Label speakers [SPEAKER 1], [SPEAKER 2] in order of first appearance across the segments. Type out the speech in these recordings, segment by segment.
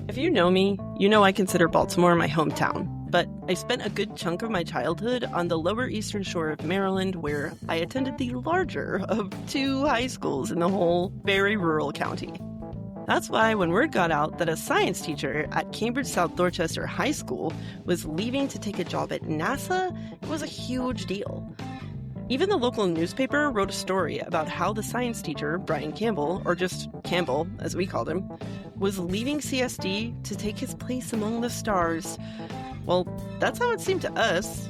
[SPEAKER 1] If you know me, you know I consider Baltimore my hometown, but I spent a good chunk of my childhood on the lower eastern shore of Maryland, where I attended the larger of two high schools in the whole very rural county. That's why when word got out that a science teacher at Cambridge South Dorchester High School was leaving to take a job at NASA, it was a huge deal. Even the local newspaper wrote a story about how the science teacher, Brian Campbell, or just Campbell as we called him, was leaving CSD to take his place among the stars. Well, that's how it seemed to us.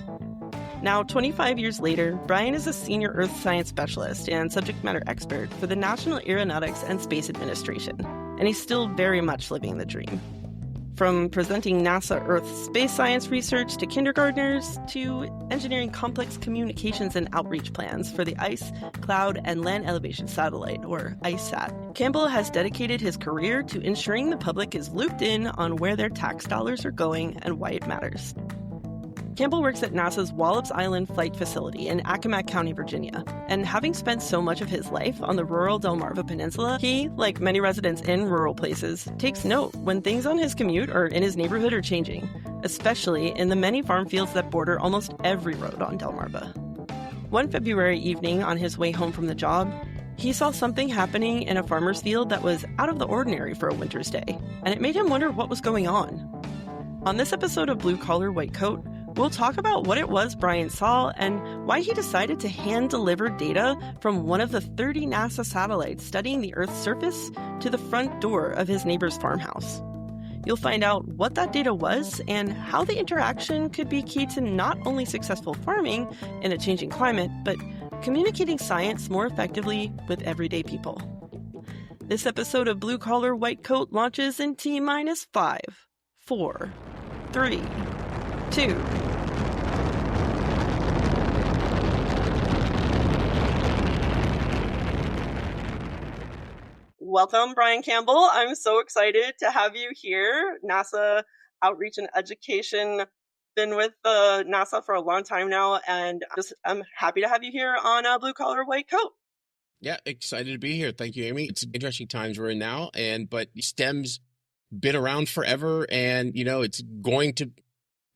[SPEAKER 1] Now, 25 years later, Brian is a senior Earth science specialist and subject matter expert for the National Aeronautics and Space Administration, and he's still very much living the dream. From presenting NASA Earth space science research to kindergartners, to engineering complex communications and outreach plans for the Ice, Cloud, and Land Elevation Satellite, or ICESat, Campbell has dedicated his career to ensuring the public is looped in on where their tax dollars are going and why it matters. Campbell works at NASA's Wallops Island Flight Facility in Accomack County, Virginia. And having spent so much of his life on the rural Delmarva Peninsula, he, like many residents in rural places, takes note when things on his commute or in his neighborhood are changing, especially in the many farm fields that border almost every road on Delmarva. One February evening on his way home from the job, he saw something happening in a farmer's field that was out of the ordinary for a winter's day, and it made him wonder what was going on. On this episode of Blue Collar, White Coat, we'll talk about what it was Brian saw and why he decided to hand-deliver data from one of the 30 NASA satellites studying the Earth's surface to the front door of his neighbor's farmhouse. You'll find out what that data was and how the interaction could be key to not only successful farming in a changing climate, but communicating science more effectively with everyday people. This episode of Blue Collar, White Coat launches in T-minus 5, 4, 3, 2. Welcome, Brian Campbell. I'm so excited to have you here. NASA Outreach and Education, been with NASA for a long time now, and I'm happy to have you here on Blue Collar, White Coat.
[SPEAKER 2] Yeah, excited to be here. Thank you, Amy. It's interesting times we're in now, but STEM's been around forever, and it's going to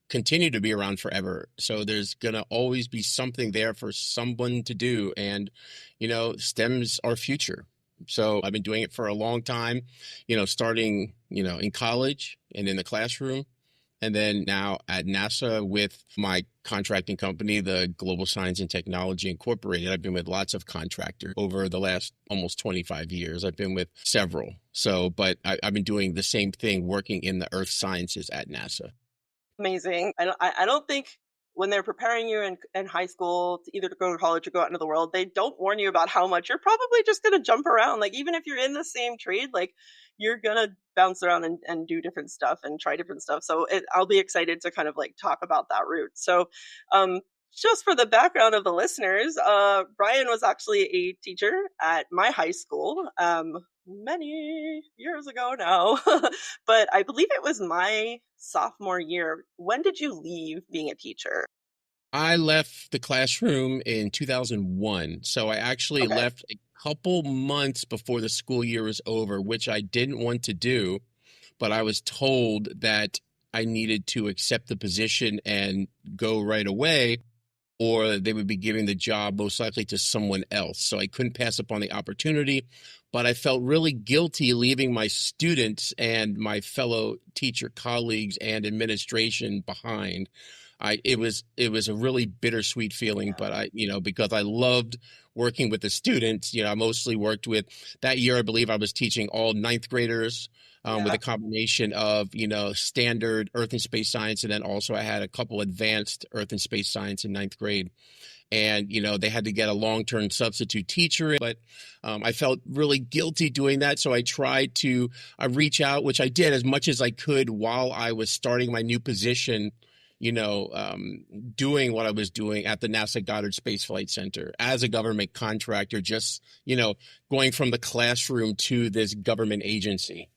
[SPEAKER 2] continue to be around forever. So there's going to always be something there for someone to do. And, STEM's our future. So I've been doing it for a long time, starting, in college and in the classroom. And then now at NASA with my contracting company, the Global Science and Technology Incorporated. I've been with lots of contractors over the last almost 25 years. I've been with several. But I've been doing the same thing, working in the earth sciences at NASA.
[SPEAKER 1] Amazing. I don't think when they're preparing you in high school to either go to college or go out into the world, they don't warn you about how much you're probably just going to jump around. Like, even if you're in the same trade, like, you're going to bounce around and do different stuff and try different stuff. So I'll be excited to kind of like talk about that route. So just for the background of the listeners, Brian was actually a teacher at my high school many years ago now, but I believe it was my sophomore year. When did you leave being a teacher?
[SPEAKER 2] I left the classroom in 2001. So I actually left a couple months before the school year was over, which I didn't want to do, but I was told that I needed to accept the position and go right away, or they would be giving the job most likely to someone else. So I couldn't pass up on the opportunity, but I felt really guilty leaving my students and my fellow teacher colleagues and administration behind. It was a really bittersweet feeling, but because I loved working with the students, I mostly worked with, that year I believe I was teaching all ninth graders with a combination of, standard earth and space science. And then also I had a couple advanced earth and space science in ninth grade. And, they had to get a long-term substitute teacher. But I felt really guilty doing that. So I tried to reach out, which I did as much as I could while I was starting my new position, doing what I was doing at the NASA Goddard Space Flight Center as a government contractor, just, going from the classroom to this government agency.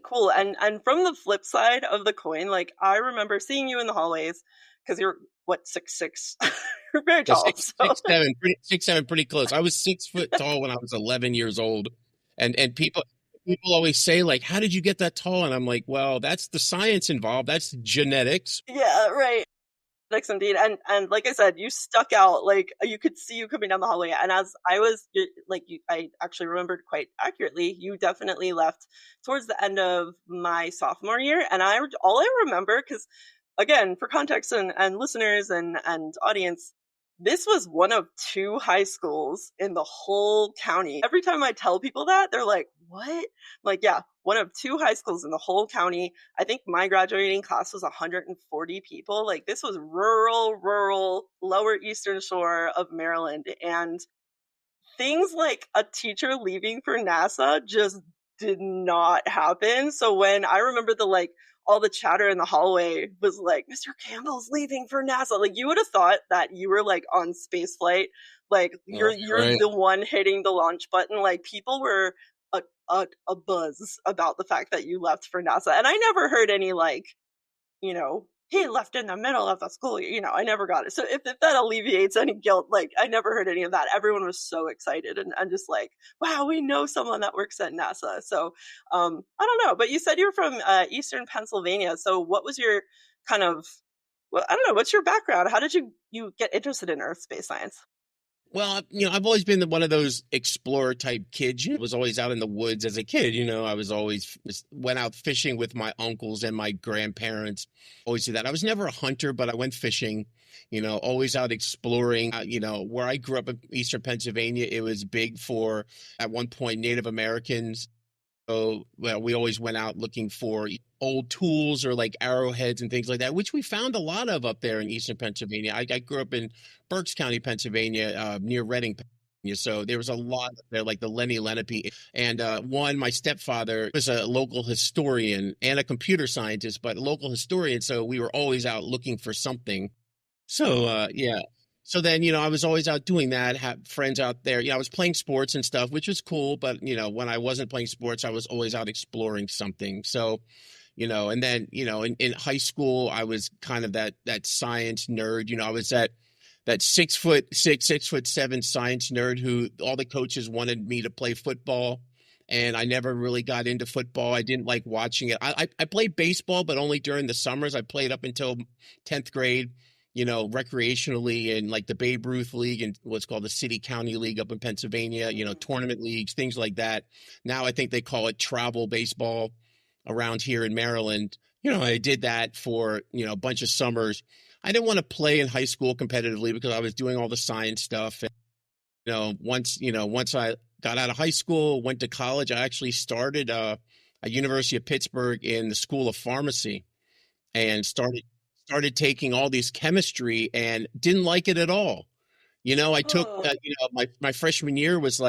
[SPEAKER 1] Cool. And from the flip side of the coin, like, I remember seeing you in the hallways because you're, 6'6"? You're very tall.
[SPEAKER 2] 6'7", pretty close. I was 6 foot tall when I was 11 years old. And people people always say, like, how did you get that tall? And I'm like, well, that's the science involved. That's genetics.
[SPEAKER 1] Yeah, right. Thanks indeed. And like I said, you stuck out. Like you could see you coming down the hallway. And as I was I actually remembered quite accurately. You definitely left towards the end of my sophomore year, and all I remember, because again, for context and listeners and audience, this was one of two high schools in the whole county. Every time I tell people that, they're like, what? I'm like, yeah, one of two high schools in the whole county. I think my graduating class was 140 people. Like, this was rural, lower eastern shore of Maryland. And things like a teacher leaving for NASA just did not happen. So when I remember all the chatter in the hallway was like, Mr. Campbell's leaving for NASA. Like, you would have thought that you were like on space flight. Like, you're
[SPEAKER 2] Right.
[SPEAKER 1] the one hitting the launch button. Like, people were a buzz about the fact that you left for NASA. And I never heard any he left in the middle of the school year. I never got it. So if that alleviates any guilt, like, I never heard any of that. Everyone was so excited and just like, wow, we know someone that works at NASA. So I don't know. But you said you were from Eastern Pennsylvania. So what was your kind of, well, I don't know, what's your background? How did you get interested in Earth space science?
[SPEAKER 2] Well, I've always been one of those explorer type kids. Was always out in the woods as a kid. I was always went out fishing with my uncles and my grandparents. Always did that. I was never a hunter, but I went fishing. Always out exploring. Where I grew up in Eastern Pennsylvania, it was big for, at one point, Native Americans. So, well, we always went out looking for old tools or like arrowheads and things like that, which we found a lot of up there in Eastern Pennsylvania. I grew up in Berks County, Pennsylvania, near Reading, Pennsylvania. So there was a lot there, like the Lenni Lenape. And my stepfather was a local historian and a computer scientist, but a local historian. So we were always out looking for something. So, yeah. So then, I was always out doing that, had friends out there. I was playing sports and stuff, which was cool. But, when I wasn't playing sports, I was always out exploring something. So, and then, in high school, I was kind of that science nerd. I was that 6'6", 6'7" science nerd who all the coaches wanted me to play football. And I never really got into football. I didn't like watching it. I played baseball, but only during the summers. I played up until 10th grade. Recreationally in like the Babe Ruth League and what's called the City County League up in Pennsylvania, tournament leagues, things like that. Now I think they call it travel baseball around here in Maryland. I did that for, a bunch of summers. I didn't want to play in high school competitively because I was doing all the science stuff. And, once I got out of high school, went to college, I actually started at University of Pittsburgh in the School of Pharmacy and started taking all these chemistry and didn't like it at all. I took,
[SPEAKER 1] Oh,
[SPEAKER 2] my freshman year was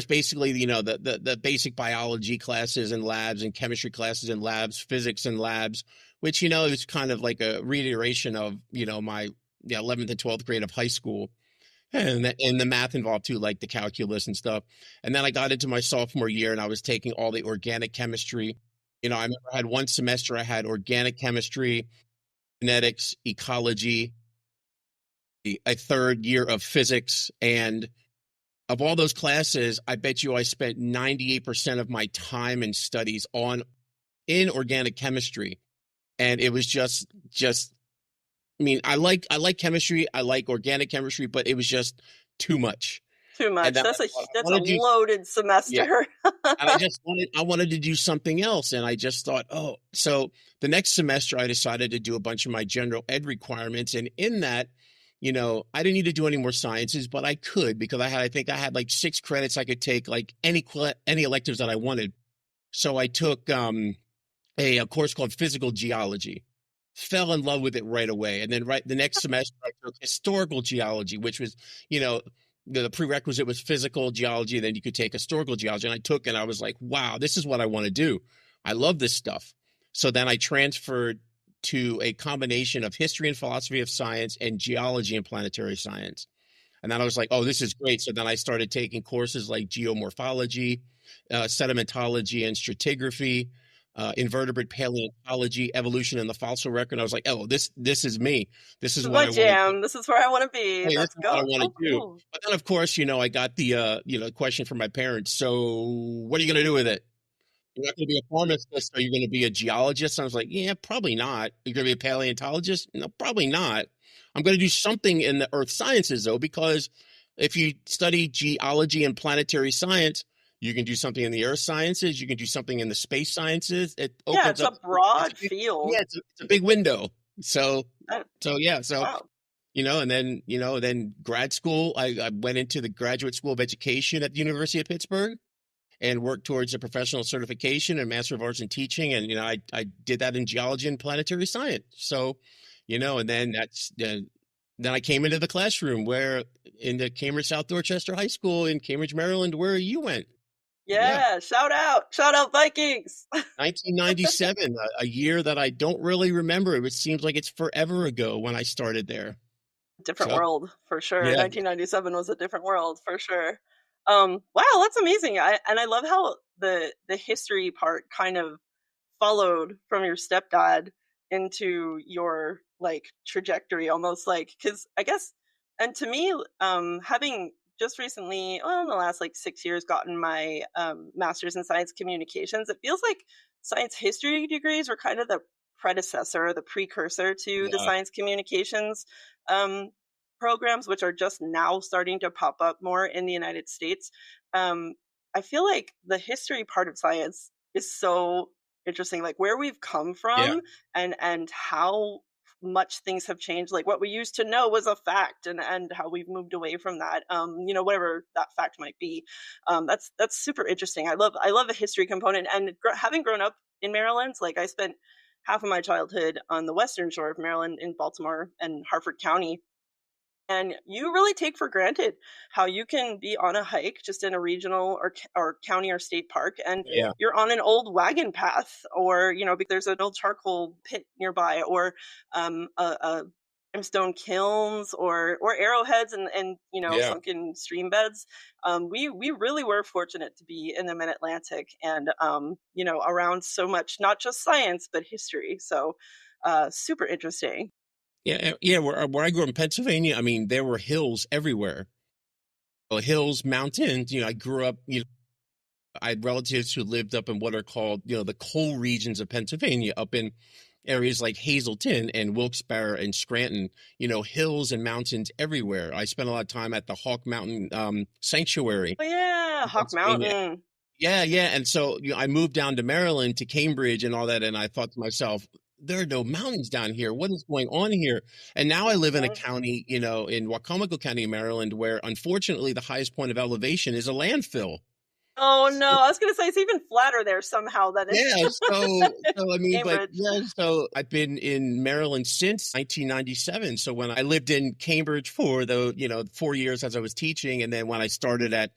[SPEAKER 2] basically, the basic biology classes and labs and chemistry classes and labs, physics and labs, which, is kind of like a reiteration of, my 11th and 12th grade of high school. And the math involved too, like the calculus and stuff. And then I got into my sophomore year and I was taking all the organic chemistry. I remember I had one semester, I had organic chemistry, genetics, ecology, a third year of physics. And of all those classes, I bet you I spent 98% of my time and studies in organic chemistry. And it was just, I like chemistry. I like organic chemistry, but it was just too much.
[SPEAKER 1] too much.
[SPEAKER 2] And then
[SPEAKER 1] That's
[SPEAKER 2] I
[SPEAKER 1] a loaded
[SPEAKER 2] yeah.
[SPEAKER 1] semester.
[SPEAKER 2] And I wanted to do something else. And I just thought, so the next semester I decided to do a bunch of my general ed requirements. And in that, I didn't need to do any more sciences, but I could because I think I had like 6 credits I could take, like any electives that I wanted. So I took a course called physical geology, fell in love with it right away. And then the next semester I took historical geology, which was, the prerequisite was physical geology. Then you could take historical geology. And I took it. I was like, wow, this is what I want to do. I love this stuff. So then I transferred to a combination of history and philosophy of science and geology and planetary science. And then I was like, oh, this is great. So then I started taking courses like geomorphology, sedimentology and stratigraphy, invertebrate paleontology, evolution, and the fossil record. I was like, oh, this is me. This
[SPEAKER 1] This
[SPEAKER 2] is
[SPEAKER 1] is
[SPEAKER 2] what
[SPEAKER 1] my
[SPEAKER 2] I want to do.
[SPEAKER 1] jam. This is where I want to be.
[SPEAKER 2] Hey, this
[SPEAKER 1] Let's
[SPEAKER 2] is what I
[SPEAKER 1] go.
[SPEAKER 2] want to
[SPEAKER 1] Oh,
[SPEAKER 2] do.
[SPEAKER 1] cool.
[SPEAKER 2] But then, of course, I got the question from my parents. So, what are you going to do with it? You're not going to be a pharmacist, or you're going to be a geologist? And I was like, yeah, probably not. You're going to be a paleontologist? No, probably not. I'm going to do something in the earth sciences, though, because if you study geology and planetary science, you can do something in the earth sciences. You can do something in the space sciences. It
[SPEAKER 1] Yeah,
[SPEAKER 2] opens
[SPEAKER 1] it's a
[SPEAKER 2] up. It's a
[SPEAKER 1] broad
[SPEAKER 2] big, yeah,
[SPEAKER 1] field.
[SPEAKER 2] it's a big window. So,
[SPEAKER 1] That,
[SPEAKER 2] yeah, so
[SPEAKER 1] wow.
[SPEAKER 2] and then then grad school. I went into the Graduate School of Education at the University of Pittsburgh and worked towards a professional certification and Master of Arts in Teaching. And, I did that in geology and planetary science. So, and then then I came into the classroom where in the Cambridge South Dorchester High School in Cambridge, Maryland, where you went. Yeah.
[SPEAKER 1] Yeah, shout out Vikings.
[SPEAKER 2] 1997, a year that I don't really remember. It seems like it's forever ago when I started there.
[SPEAKER 1] Different
[SPEAKER 2] So,
[SPEAKER 1] world for sure.
[SPEAKER 2] yeah,
[SPEAKER 1] 1997 was a different world for sure. Wow, that's amazing. I love how the history part kind of followed from your stepdad into your like trajectory, almost like, because I guess, and to me, having just recently, well, in the last like 6 years, gotten my master's in science communications, it feels like science history degrees were kind of the predecessor, the precursor to the
[SPEAKER 2] yeah,
[SPEAKER 1] science communications um, programs, which are just now starting to pop up more in the United States. Um, I feel like the history part of science is so interesting, like where we've come
[SPEAKER 2] yeah,
[SPEAKER 1] from and how much things have changed. Like what we used to know was a fact, and how we've moved away from that. Whatever that fact might be. That's super interesting. I love the history component, and having grown up in Maryland, like I spent half of my childhood on the western shore of Maryland in Baltimore and Harford County, and you really take for granted how you can be on a hike just in a regional or county or state park, and
[SPEAKER 2] yeah,
[SPEAKER 1] you're on an old wagon path, or because there's an old charcoal pit nearby, or a limestone kilns, or arrowheads, and
[SPEAKER 2] yeah.
[SPEAKER 1] sunken stream beds. We really were fortunate to be in the mid-Atlantic, and around so much, not just science but history. So super interesting.
[SPEAKER 2] Yeah, yeah. Where I grew up in Pennsylvania, I mean, there were hills everywhere. Well, hills, mountains. I grew up. I had relatives who lived up in what are called, the coal regions of Pennsylvania, up in areas like Hazleton and Wilkes-Barre and Scranton. Hills and mountains everywhere. I spent a lot of time at the Hawk Mountain Sanctuary
[SPEAKER 1] Oh yeah,
[SPEAKER 2] in
[SPEAKER 1] Hawk
[SPEAKER 2] Pennsylvania.
[SPEAKER 1] Mountain.
[SPEAKER 2] Yeah, yeah. And so, I moved down to Maryland, to Cambridge and all that. And I thought to myself, there are no mountains down here. What is going on here? And now I live in a
[SPEAKER 1] Mhm.
[SPEAKER 2] county, in Wacomico County, Maryland, where unfortunately the highest point of elevation is a landfill.
[SPEAKER 1] Oh no, I was gonna say it's even flatter there somehow than in
[SPEAKER 2] Yeah, so I mean, but
[SPEAKER 1] Cambridge.
[SPEAKER 2] yeah, so I've been in Maryland since 1997. So when I lived in Cambridge for the 4 years as I was teaching, and then when I started at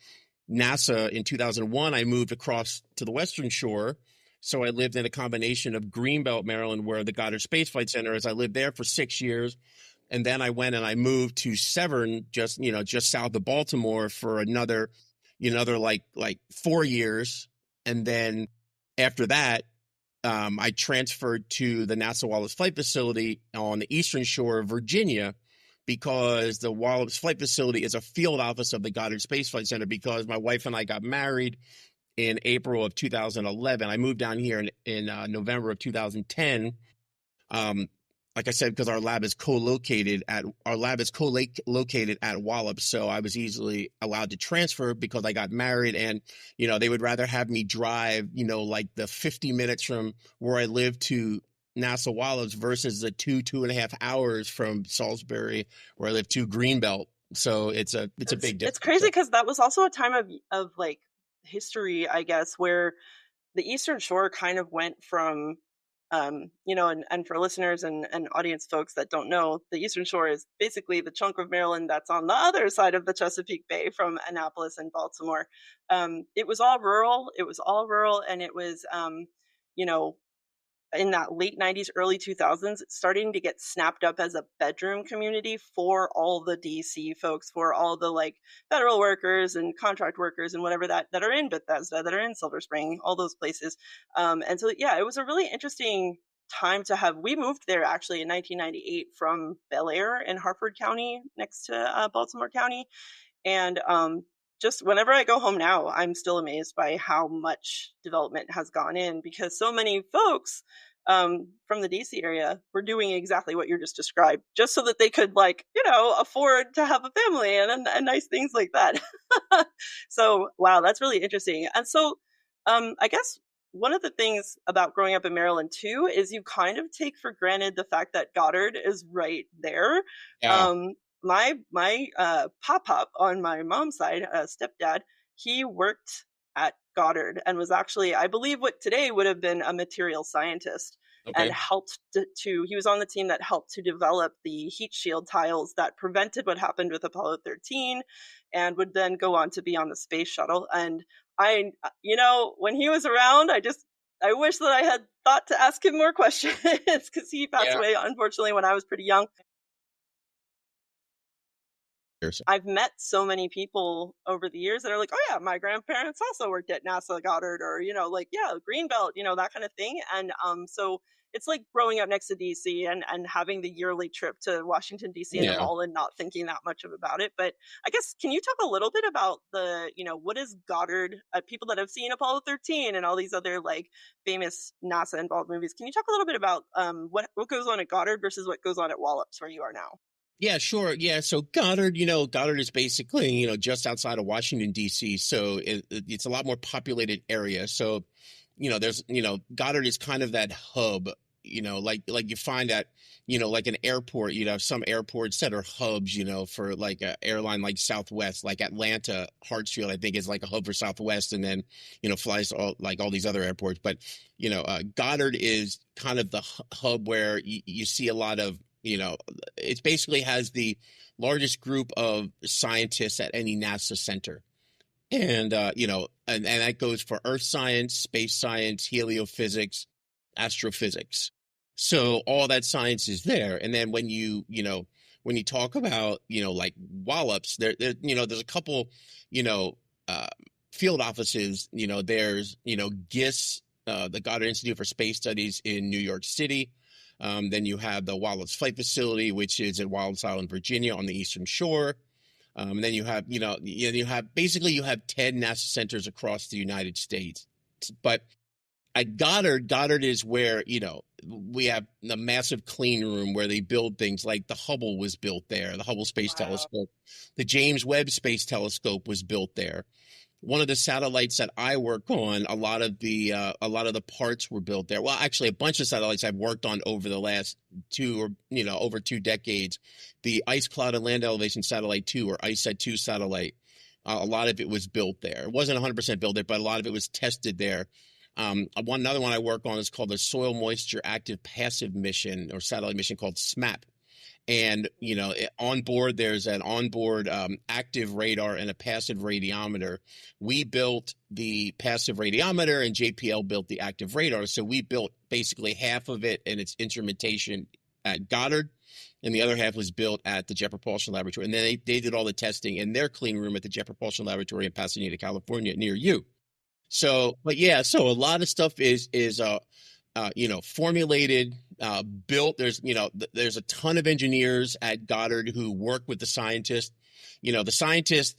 [SPEAKER 2] NASA in 2001, I moved across to the Western Shore. So I lived in a combination of Greenbelt, Maryland, where the Goddard Space Flight Center is. I lived there for 6 years, and then I went and I moved to Severn, just south of Baltimore, for another like 4 years, and then after that, I transferred to the NASA Wallops Flight Facility on the Eastern Shore of Virginia, because the Wallops Flight Facility is a field office of the Goddard Space Flight Center. Because my wife and I got married in April of 2011, I moved down here in November of 2010. Um, like I said, because our lab is co-located at Wallops, so I was easily allowed to transfer because I got married, and they would rather have me drive, like the 50 minutes from where I live to NASA Wallops versus the 2.5 hours from Salisbury, where I live, to Greenbelt. So it's a big
[SPEAKER 1] It's
[SPEAKER 2] difference.
[SPEAKER 1] crazy
[SPEAKER 2] So,
[SPEAKER 1] because that was also a time of like history, I guess, where the Eastern Shore kind of went from and for listeners and audience folks that don't know, the Eastern Shore is basically the chunk of Maryland that's on the other side of the Chesapeake Bay from Annapolis and Baltimore. It was all rural. It was all rural, and it was, you know, in that late 90s, early 2000s, starting to get snapped up as a bedroom community for all the DC folks, for all the like federal workers and contract workers and whatever that are in Bethesda, that are in Silver Spring, all those places. And so, yeah, it was a really interesting time to have. We moved there actually in 1998 from Bel Air in Harford County, next to Baltimore County. And just whenever I go home now, I'm still amazed by how much development has gone in, because so many folks from the DC area were doing exactly what you just described, just so that they could, like, afford to have a family and nice things like that. So, wow, that's really interesting. And so, I guess one of the things about growing up in Maryland too is you kind of take for granted the fact that Goddard is right there.
[SPEAKER 2] Yeah.
[SPEAKER 1] Um, my pop on my mom's side, stepdad, he worked at Goddard and was actually, I believe, what today would have been a material scientist, and
[SPEAKER 2] Okay.
[SPEAKER 1] helped he was on the team that helped to develop the heat shield tiles that prevented what happened with Apollo 13, and would then go on to be on the space shuttle. And when he was around, I wish that I had thought to ask him more questions, because he passed
[SPEAKER 2] Yeah.
[SPEAKER 1] away, unfortunately, when I was pretty young. I've met so many people over the years that are like, oh yeah, my grandparents also worked at NASA Goddard, or, like, yeah, Greenbelt, that kind of thing. And so it's like growing up next to DC and having the yearly trip to Washington, DC and the
[SPEAKER 2] Yeah.
[SPEAKER 1] mall and not thinking that much about it. But I guess, can you talk a little bit about what is Goddard? People that have seen Apollo 13 and all these other like famous NASA involved movies, can you talk a little bit about what goes on at Goddard versus what goes on at Wallops, where you are now?
[SPEAKER 2] Yeah, sure. Yeah. So Goddard, Goddard is basically, just outside of Washington, D.C. So it's a lot more populated area. So, there's, Goddard is kind of that hub, like you find at, like an airport, some airports that are hubs, for like an airline like Southwest, like Atlanta, Hartsfield, I think is like a hub for Southwest, and then, flies to all these other airports. But, Goddard is kind of the hub where you see a lot of, it basically has the largest group of scientists at any NASA center. And, and that goes for earth science, space science, heliophysics, astrophysics. So all that science is there. And then when you talk about, like Wallops, there's a couple, you know, uh, field offices, there's, GISS, the Goddard Institute for Space Studies in New York City. Then you have the Wallops Flight Facility, which is at Wallops Island, Virginia, on the Eastern Shore. And then you have, you have 10 NASA centers across the United States. But at Goddard is where, we have the massive clean room where they build things like the Hubble was built there, the Hubble Space Telescope. The James Webb Space Telescope was built there. One of the satellites that I work on, a lot of the parts were built there. Well, actually, a bunch of satellites I've worked on over the last over 2 decades. The Ice Cloud and Land Elevation Satellite 2, or ICET-2 satellite, a lot of it was built there. It wasn't 100% built there, but a lot of it was tested there. Another one I work on is called the Soil Moisture Active Passive Mission, or satellite mission, called SMAP. And, on board, there's an onboard active radar and a passive radiometer. We built the passive radiometer, and JPL built the active radar. So we built basically half of it and its instrumentation at Goddard, and the other half was built at the Jet Propulsion Laboratory. And then they did all the testing in their clean room at the Jet Propulsion Laboratory in Pasadena, California, near you. So, but yeah, so a lot of stuff is formulated, built. There's a ton of engineers at Goddard who work with the scientists. The scientists,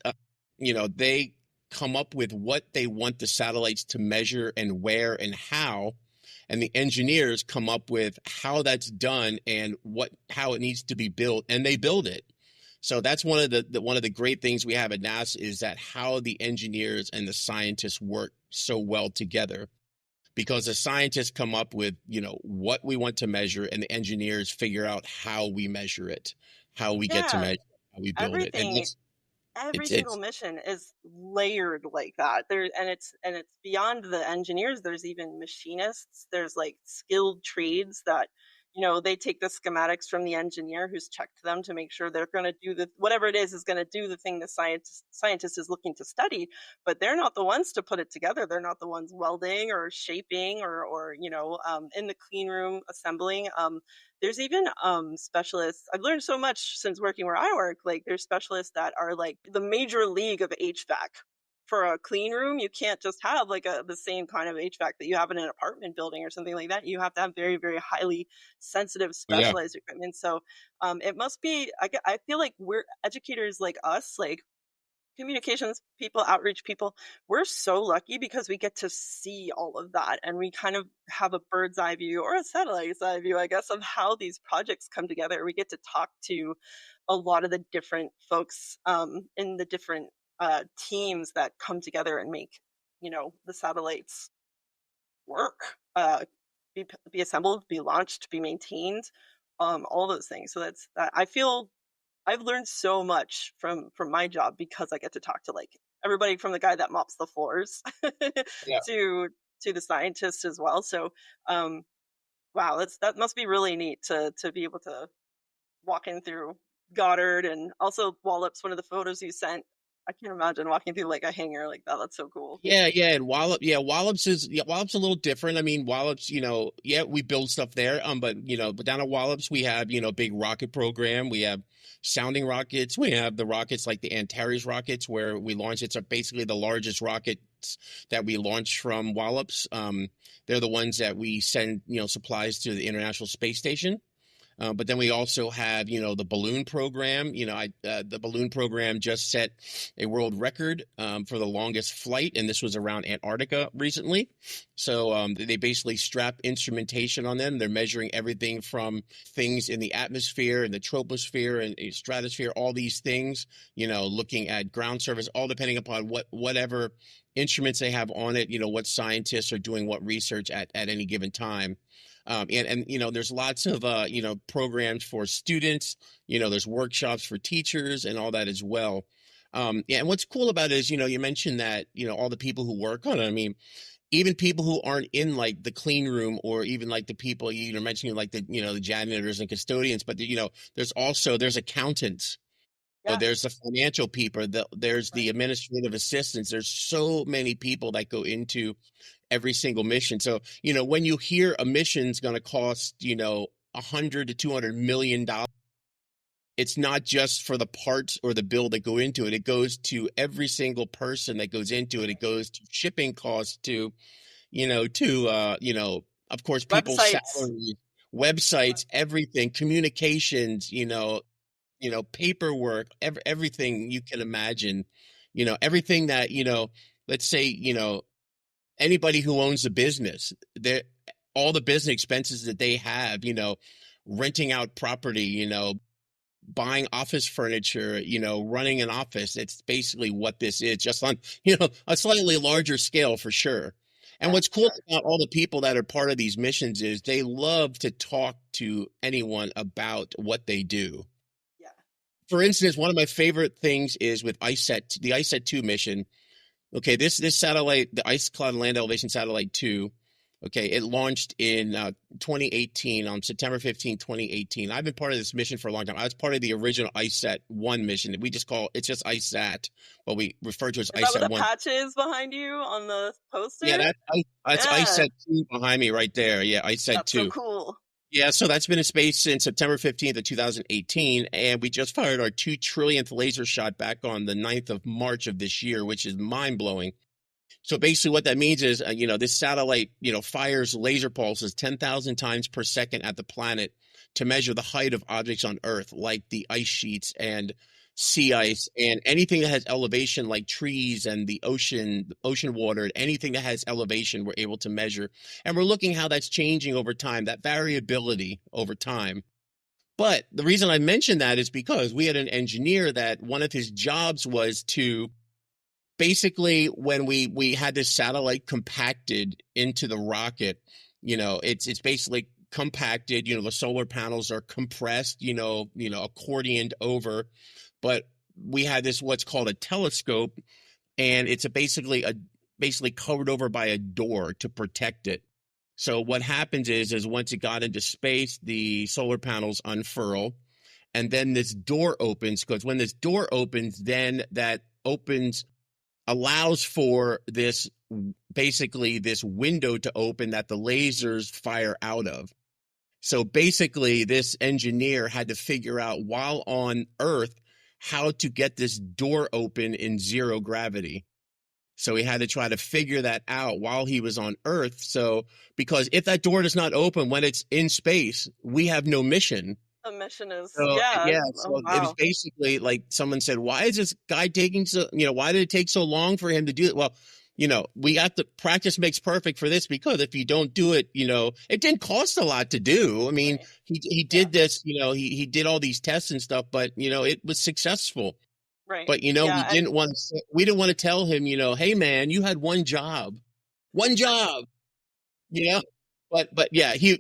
[SPEAKER 2] they come up with what they want the satellites to measure and where and how, and the engineers come up with how that's done and how it needs to be built, and they build it. So that's one of the great things we have at NASA, is that how the engineers and the scientists work so well together. Because the scientists come up with, what we want to measure, and the engineers figure out how we measure it, how we get to
[SPEAKER 1] Yeah,
[SPEAKER 2] measure it, how we build it. And
[SPEAKER 1] everything, every single
[SPEAKER 2] it's
[SPEAKER 1] mission is layered like that. And it's beyond the engineers. There's even machinists. There's like skilled trades that they take the schematics from the engineer who's checked them to make sure they're going to do whatever it is going to do the thing the scientist is looking to study, but they're not the ones to put it together. They're not the ones welding or shaping or in the clean room assembling. There's even specialists. I've learned so much since working where I work. Like, there's specialists that are like the major league of HVAC. For a clean room, you can't just have like the same kind of HVAC that you have in an apartment building or something like that. You have to have very, very highly sensitive,
[SPEAKER 2] Yeah.
[SPEAKER 1] specialized equipment. So it must be, I feel like we're educators like us, like communications people, outreach people, we're so lucky because we get to see all of that, and we kind of have a bird's eye view or a satellite's eye view, I guess, of how these projects come together. We get to talk to a lot of the different folks in the different teams that come together and make the satellites work, be assembled, be launched, be maintained, all those things. So I feel I've learned so much from my job because I get to talk to like everybody from the guy that mops the floors
[SPEAKER 2] Yeah.
[SPEAKER 1] to the scientists as well. So wow, that must be really neat to be able to walk in through Goddard and also Wallops, one of the photos you sent. I can't imagine walking through like a hangar like that. That's so cool.
[SPEAKER 2] Yeah, and Wallops a little different. I mean, Wallops, yeah, we build stuff there. But down at Wallops we have, big rocket program. We have sounding rockets. We have the rockets like the Antares rockets where we launch. It's basically the largest rockets that we launch from Wallops. They're the ones that we send, supplies to the International Space Station. But then we also have, the balloon program. The balloon program just set a world record for the longest flight, and this was around Antarctica recently. So they basically strap instrumentation on them. They're measuring everything from things in the atmosphere and the troposphere and stratosphere, all these things, looking at ground surface, all depending upon whatever instruments they have on it, what scientists are doing what research at any given time. And there's lots of programs for students. There's workshops for teachers and all that as well. Yeah, and what's cool about it is, you mentioned that, all the people who work on it. I mean, even people who aren't in like the clean room, or even like the people mentioning like the janitors and custodians, but there's accountants.
[SPEAKER 1] Yeah,
[SPEAKER 2] There's the financial people, there's the
[SPEAKER 1] right.
[SPEAKER 2] administrative assistants. There's so many people that go into every single mission. So, when you hear a mission's going to cost, 100 to $200 million, it's not just for the parts or the bill that go into it. It goes to every single person that goes into it. It goes to shipping costs, to, of course, people's
[SPEAKER 1] Websites.
[SPEAKER 2] salaries, websites, everything, communications, paperwork, everything you can imagine, everything that, let's say, anybody who owns a business, all the business expenses that they have, renting out property, buying office furniture, running an office. It's basically what this is, just on, a slightly larger scale for sure. And
[SPEAKER 1] Yeah,
[SPEAKER 2] what's
[SPEAKER 1] for
[SPEAKER 2] cool
[SPEAKER 1] sure.
[SPEAKER 2] about all the people that are part of these missions is they love to talk to anyone about what they do.
[SPEAKER 1] Yeah.
[SPEAKER 2] For instance, one of my favorite things is with the ICET 2 mission. Okay, this satellite, the Ice Cloud Land Elevation Satellite 2, okay, it launched in 2018, on September 15, 2018. I've been part of this mission for a long time. I was part of the original ICET 1 mission. It's just ICET, but we refer to it as
[SPEAKER 1] Is that what
[SPEAKER 2] ICET
[SPEAKER 1] the
[SPEAKER 2] 1.
[SPEAKER 1] patch is behind you on the
[SPEAKER 2] Yeah,
[SPEAKER 1] poster?
[SPEAKER 2] that's
[SPEAKER 1] Yeah,
[SPEAKER 2] ICET 2 behind me right there. Yeah, ICET
[SPEAKER 1] that's so
[SPEAKER 2] 2.
[SPEAKER 1] cool.
[SPEAKER 2] Yeah, so that's been in space since September 15th of 2018, and we just fired our 2 trillionth laser shot back on the 9th of March of this year, which is mind-blowing. So basically what that means is, this satellite, fires laser pulses 10,000 times per second at the planet to measure the height of objects on Earth, like the ice sheets and sea ice and anything that has elevation, like trees and the ocean water, anything that has elevation, we're able to measure. And we're looking how that's changing over time, that variability over time. But the reason I mention that is because we had an engineer that one of his jobs was to basically, when we had this satellite compacted into the rocket, it's basically compacted, the solar panels are compressed, accordioned over, but we had this what's called a telescope, and it's basically covered over by a door to protect it. So what happens is once it got into space, the solar panels unfurl, and then this door opens, because when this door opens, then that opens allows for this, basically this window to open that the lasers fire out of. So basically this engineer had to figure out while on Earth how to get this door open in zero gravity. So he had to try to figure that out while he was on Earth. So, because if that door does not open when it's in space, we have no mission.
[SPEAKER 1] The mission is,
[SPEAKER 2] So
[SPEAKER 1] yeah.
[SPEAKER 2] yeah,
[SPEAKER 1] Oh,
[SPEAKER 2] so it was
[SPEAKER 1] wow.
[SPEAKER 2] basically like someone said, "Why is this guy taking so? Why did it take so long for him to do it?" Well, we got the practice makes perfect for this, because if you don't do it, it didn't cost a lot to do. I mean,
[SPEAKER 1] Right.
[SPEAKER 2] he
[SPEAKER 1] Yeah.
[SPEAKER 2] did this, he did all these tests and stuff, but it was successful.
[SPEAKER 1] Right.
[SPEAKER 2] But
[SPEAKER 1] Yeah. And
[SPEAKER 2] we didn't want to tell him, hey man, you had one job, you know. But yeah, he's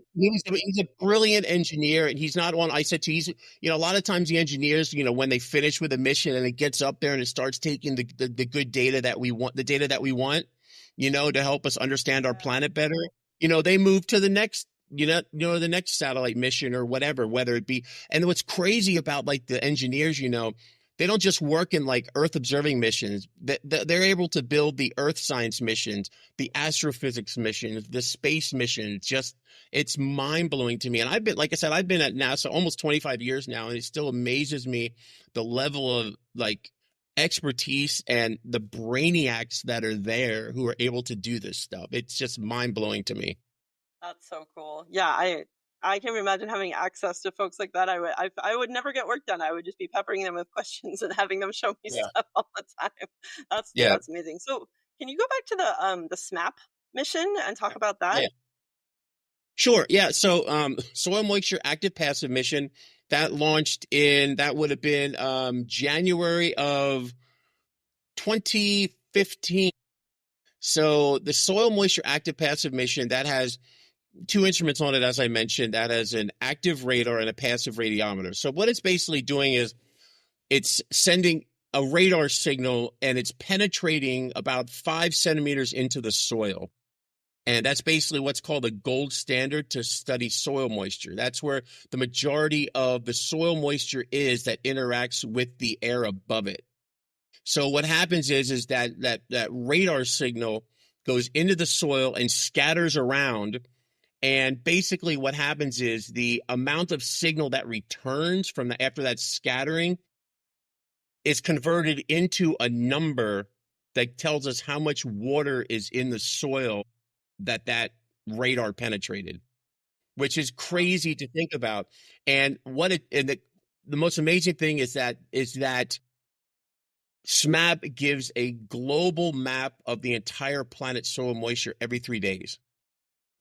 [SPEAKER 2] a brilliant engineer, and he's not one. I said to you, a lot of times the engineers, when they finish with a mission and it gets up there and it starts taking the good data that we want, to help us understand our
[SPEAKER 1] yeah.
[SPEAKER 2] planet better, they move to the next, the next satellite mission or whatever, whether it be. And what's crazy about like the engineers, they don't just work in like Earth observing missions. They're able to build the Earth science missions, the astrophysics missions, the space missions. Just, it's mind blowing to me. And like I said, I've been at NASA almost 25 years now, and it still amazes me the level of like expertise and the brainiacs that are there who are able to do this stuff. It's just mind blowing to me.
[SPEAKER 1] That's so cool. Yeah, I can imagine having access to folks like that. I would never get work done. I would just be peppering them with questions and having them show me
[SPEAKER 2] Yeah.
[SPEAKER 1] stuff all the time.
[SPEAKER 2] Yeah.
[SPEAKER 1] That's amazing. So, can you go back to the SMAP mission and talk about that?
[SPEAKER 2] Yeah. Sure. Yeah. So, soil moisture active passive mission that would have been January of 2015. So the soil moisture active passive mission that has two instruments on it, as I mentioned, that has an active radar and a passive radiometer. So what it's basically doing is it's sending a radar signal, and it's penetrating about 5 centimeters into the soil. And that's basically what's called a gold standard to study soil moisture. That's where the majority of the soil moisture is that interacts with the air above it. So what happens is that radar signal goes into the soil and scatters around. And basically what happens is the amount of signal that returns after that scattering is converted into a number that tells us how much water is in the soil that radar penetrated, which is crazy to think about. And the most amazing thing is that SMAP gives a global map of the entire planet's soil moisture every 3 days.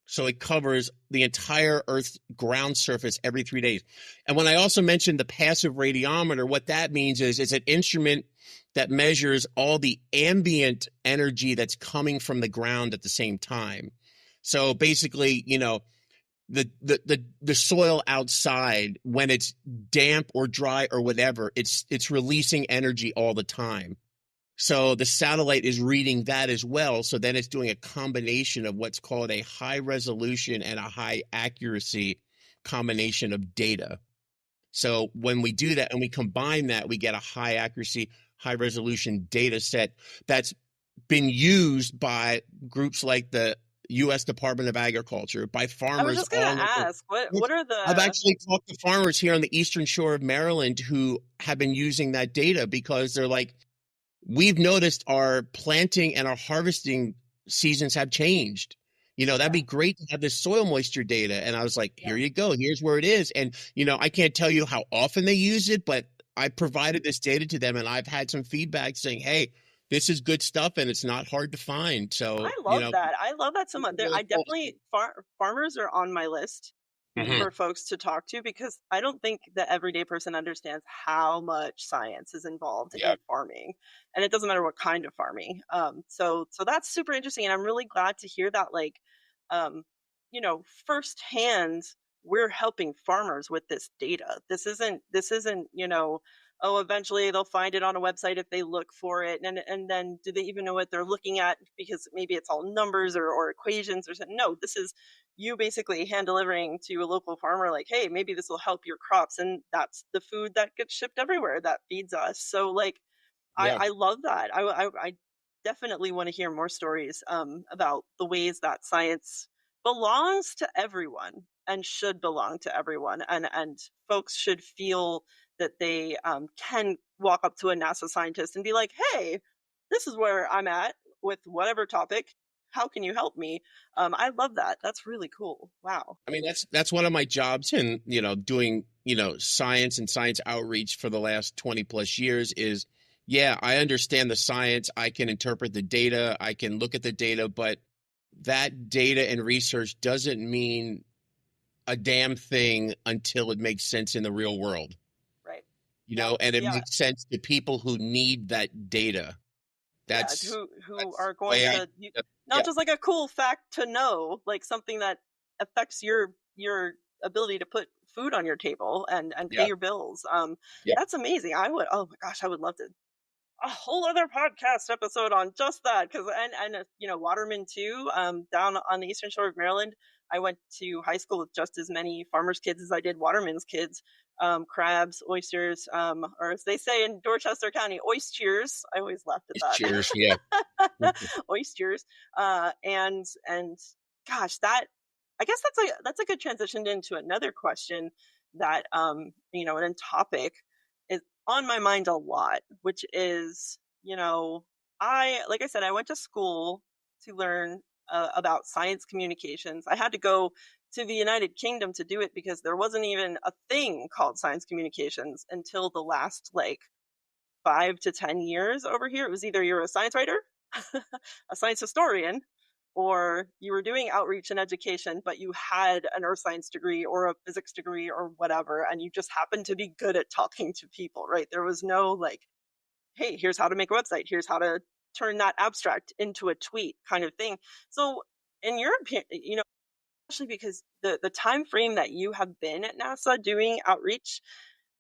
[SPEAKER 2] So it covers the entire Earth's ground surface every 3 days. And when I also mentioned the passive radiometer, what that means is it's an instrument that measures all the ambient energy that's coming from the ground at the same time. So basically, the soil outside, when it's damp or dry or whatever, it's releasing energy all the time. So the satellite is reading that as well. So then it's doing a combination of what's called a high resolution and a high accuracy combination of data. So when we do that and we combine that, we get a high accuracy, high resolution data set that's been used by groups like the U.S. Department of Agriculture, by
[SPEAKER 1] I was
[SPEAKER 2] farmers
[SPEAKER 1] just gonna
[SPEAKER 2] all over.
[SPEAKER 1] ask, what are
[SPEAKER 2] I've
[SPEAKER 1] the
[SPEAKER 2] actually talked to farmers here on the eastern shore of Maryland who have been using that data, because they're like, we've noticed our planting and our harvesting seasons have changed. That'd be great to have this soil moisture data. And I was like, here you go. Here's where it is. And, I can't tell you how often they use it, but I provided this data to them, and I've had some feedback saying, hey, this is good stuff and it's not hard to find. So,
[SPEAKER 1] I love that. I love that so
[SPEAKER 2] it's
[SPEAKER 1] much.
[SPEAKER 2] really
[SPEAKER 1] I
[SPEAKER 2] cool.
[SPEAKER 1] definitely farmers are on my list
[SPEAKER 2] Mhm.
[SPEAKER 1] for folks to talk to, because I don't think the everyday person understands how much science is involved
[SPEAKER 2] Yeah.
[SPEAKER 1] in farming, and it doesn't matter what kind of farming. So that's super interesting, and I'm really glad to hear that. Like, um, firsthand, we're helping farmers with this data. This isn't oh, eventually they'll find it on a website if they look for it. And then do they even know what they're looking at? Because maybe it's all numbers or equations or something. No, this is you basically hand delivering to a local farmer, like, hey, maybe this will help your crops. And that's the food that gets shipped everywhere that feeds us. So like,
[SPEAKER 2] Yeah.
[SPEAKER 1] I love that. I definitely want to hear more stories about the ways that science belongs to everyone and should belong to everyone. And folks should feel that they can walk up to a NASA scientist and be like, hey, this is where I'm at with whatever topic. How can you help me? I love that. That's really cool. Wow.
[SPEAKER 2] I mean, that's one of my jobs in, doing, science and science outreach for the last 20 plus years is, yeah, I understand the science. I can interpret the data. I can look at the data, but that data and research doesn't mean a damn thing until it makes sense in the real world,
[SPEAKER 1] Right.
[SPEAKER 2] and it
[SPEAKER 1] Yeah.
[SPEAKER 2] makes sense to people who need that data. That's
[SPEAKER 1] Who
[SPEAKER 2] that's
[SPEAKER 1] are
[SPEAKER 2] the
[SPEAKER 1] going
[SPEAKER 2] way
[SPEAKER 1] to not
[SPEAKER 2] yeah,
[SPEAKER 1] just like a cool fact to know, like something that affects your ability to put food on your table and pay
[SPEAKER 2] yeah,
[SPEAKER 1] your bills.
[SPEAKER 2] yeah.
[SPEAKER 1] That's amazing. I would, oh my gosh, I would love to a whole other podcast episode on just that, because Waterman too, down on the eastern shore of Maryland. I went to high school with just as many farmers kids as I did Waterman's kids. Crabs, oysters, or as they say in Dorchester County, oysters. I always laughed at
[SPEAKER 2] Cheers. Yeah.
[SPEAKER 1] that. Oysters. And gosh, that, I guess that's a good transition into another question that and topic is on my mind a lot, which is, like I said, I went to school to learn about science communications. I had to go to the United Kingdom to do it because there wasn't even a thing called science communications until the last like 5 to 10 years over here. It was either you're a science writer, a science historian, or you were doing outreach and education, but you had an earth science degree or a physics degree or whatever, and you just happened to be good at talking to people, right? There was no like, hey, here's how to make a website, here's how to turn that abstract into a tweet kind of thing. So, in your opinion, especially because the time frame that you have been at NASA doing outreach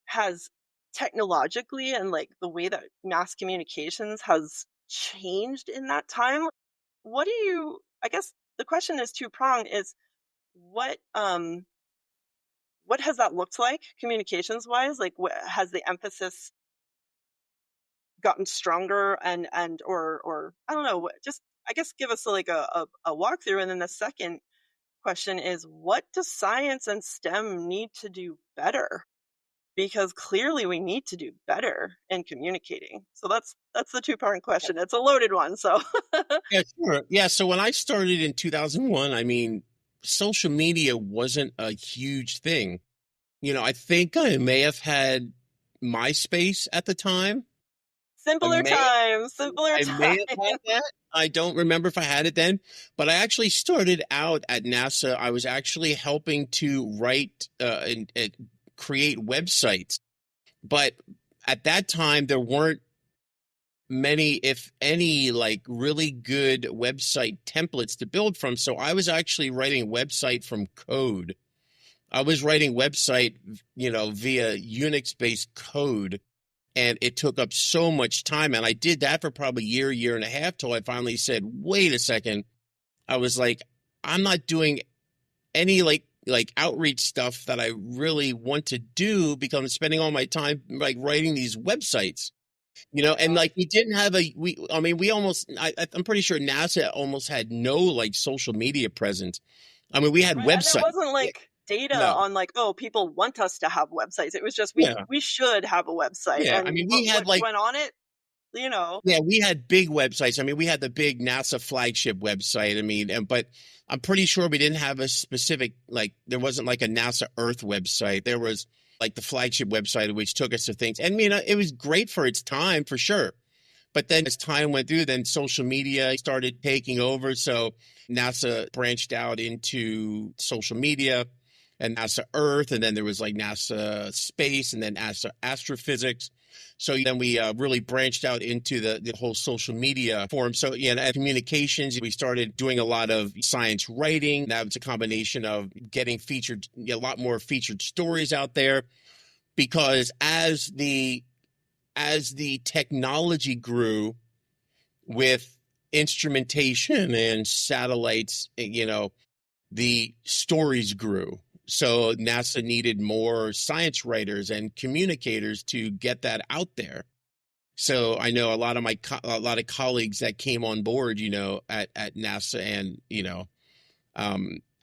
[SPEAKER 1] has technologically and like the way that mass communications has changed in that time, what do you, I guess the question is two-pronged, is what what has that looked like communications wise? Like what has the emphasis gotten stronger or I don't know, just I guess give us like a walkthrough. And then the second question is, what does science and STEM need to do better? Because clearly we need to do better in communicating. So that's the two-part question. It's a loaded one. So
[SPEAKER 2] Yeah, sure. Yeah, so when I started in 2001, I mean, social media wasn't a huge thing. I think I may have had MySpace at the time. I
[SPEAKER 1] simpler
[SPEAKER 2] may
[SPEAKER 1] times, simpler
[SPEAKER 2] I may have had
[SPEAKER 1] times.
[SPEAKER 2] that. I don't remember if I had it then, but I actually started out at NASA. I was actually helping to write and create websites. But at that time, there weren't many, if any, like really good website templates to build from. So I was actually writing a website from code. I was writing website, via Unix-based code, and it took up so much time. And I did that for probably a year and a half till I finally said, wait a second. I was like, I'm not doing any like outreach stuff that I really want to do because I'm spending all my time like writing these websites. And like we didn't have I mean, we almost, I'm pretty sure NASA almost had no like social media presence. I mean, we had
[SPEAKER 1] Right. And there
[SPEAKER 2] websites.
[SPEAKER 1] wasn't like data
[SPEAKER 2] No.
[SPEAKER 1] on like, oh, people want us to have websites. It was just
[SPEAKER 2] Yeah.
[SPEAKER 1] we should have a website.
[SPEAKER 2] Yeah. I
[SPEAKER 1] And
[SPEAKER 2] mean, we had
[SPEAKER 1] what
[SPEAKER 2] like,
[SPEAKER 1] went on it, you know.
[SPEAKER 2] yeah, we had big websites. I mean, we had the big NASA flagship website. I mean, but I'm pretty sure we didn't have a specific, like, there wasn't like a NASA Earth website. There was like the flagship website, which took us to things. And, it was great for its time, for sure. But then as time went through, then social media started taking over. So NASA branched out into social media and NASA Earth. And then there was like NASA Space and then NASA Astrophysics. So then we really branched out into the whole social media forum. So, at communications, we started doing a lot of science writing. That was a combination of getting featured, a lot more featured stories out there, because as the as the technology grew with instrumentation and satellites, the stories grew. So NASA needed more science writers and communicators to get that out there. So I know a lot of colleagues that came on board, at NASA and,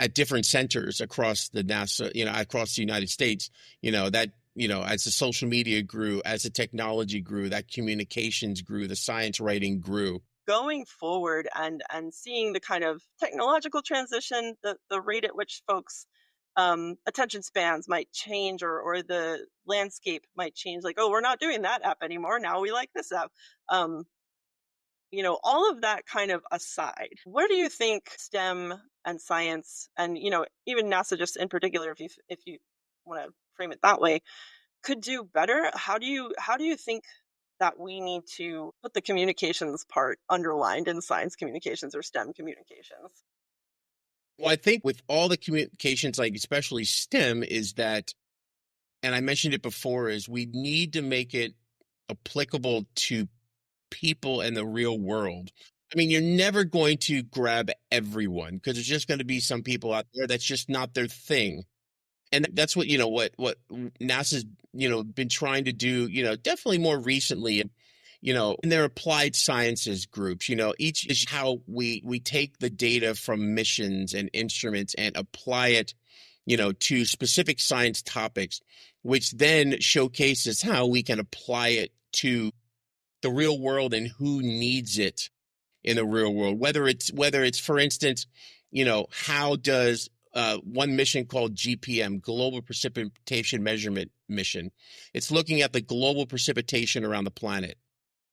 [SPEAKER 2] at different centers across the NASA, across the United States, as the social media grew, as the technology grew, that communications grew, the science writing grew.
[SPEAKER 1] Going forward and seeing the kind of technological transition, the rate at which folks attention spans might change, or the landscape might change, like, oh, we're not doing that app anymore, now we like this app. um all of that kind of aside, where do you think STEM and science, and even NASA just in particular, if you want to frame it that way, could do better? How do you think that we need to put the communications part underlined in science communications or STEM communications?
[SPEAKER 2] Well, I think with all the communications, like especially STEM, is that, and I mentioned it before, is we need to make it applicable to people in the real world. I mean, you're never going to grab everyone because there's just going to be some people out there that's just not their thing. And that's what NASA's, been trying to do, definitely more recently, in their applied sciences groups, each is how we take the data from missions and instruments and apply it, to specific science topics, which then showcases how we can apply it to the real world and who needs it in the real world. Whether it's, for instance, how does one mission called GPM, Global Precipitation Measurement Mission, it's looking at the global precipitation around the planet.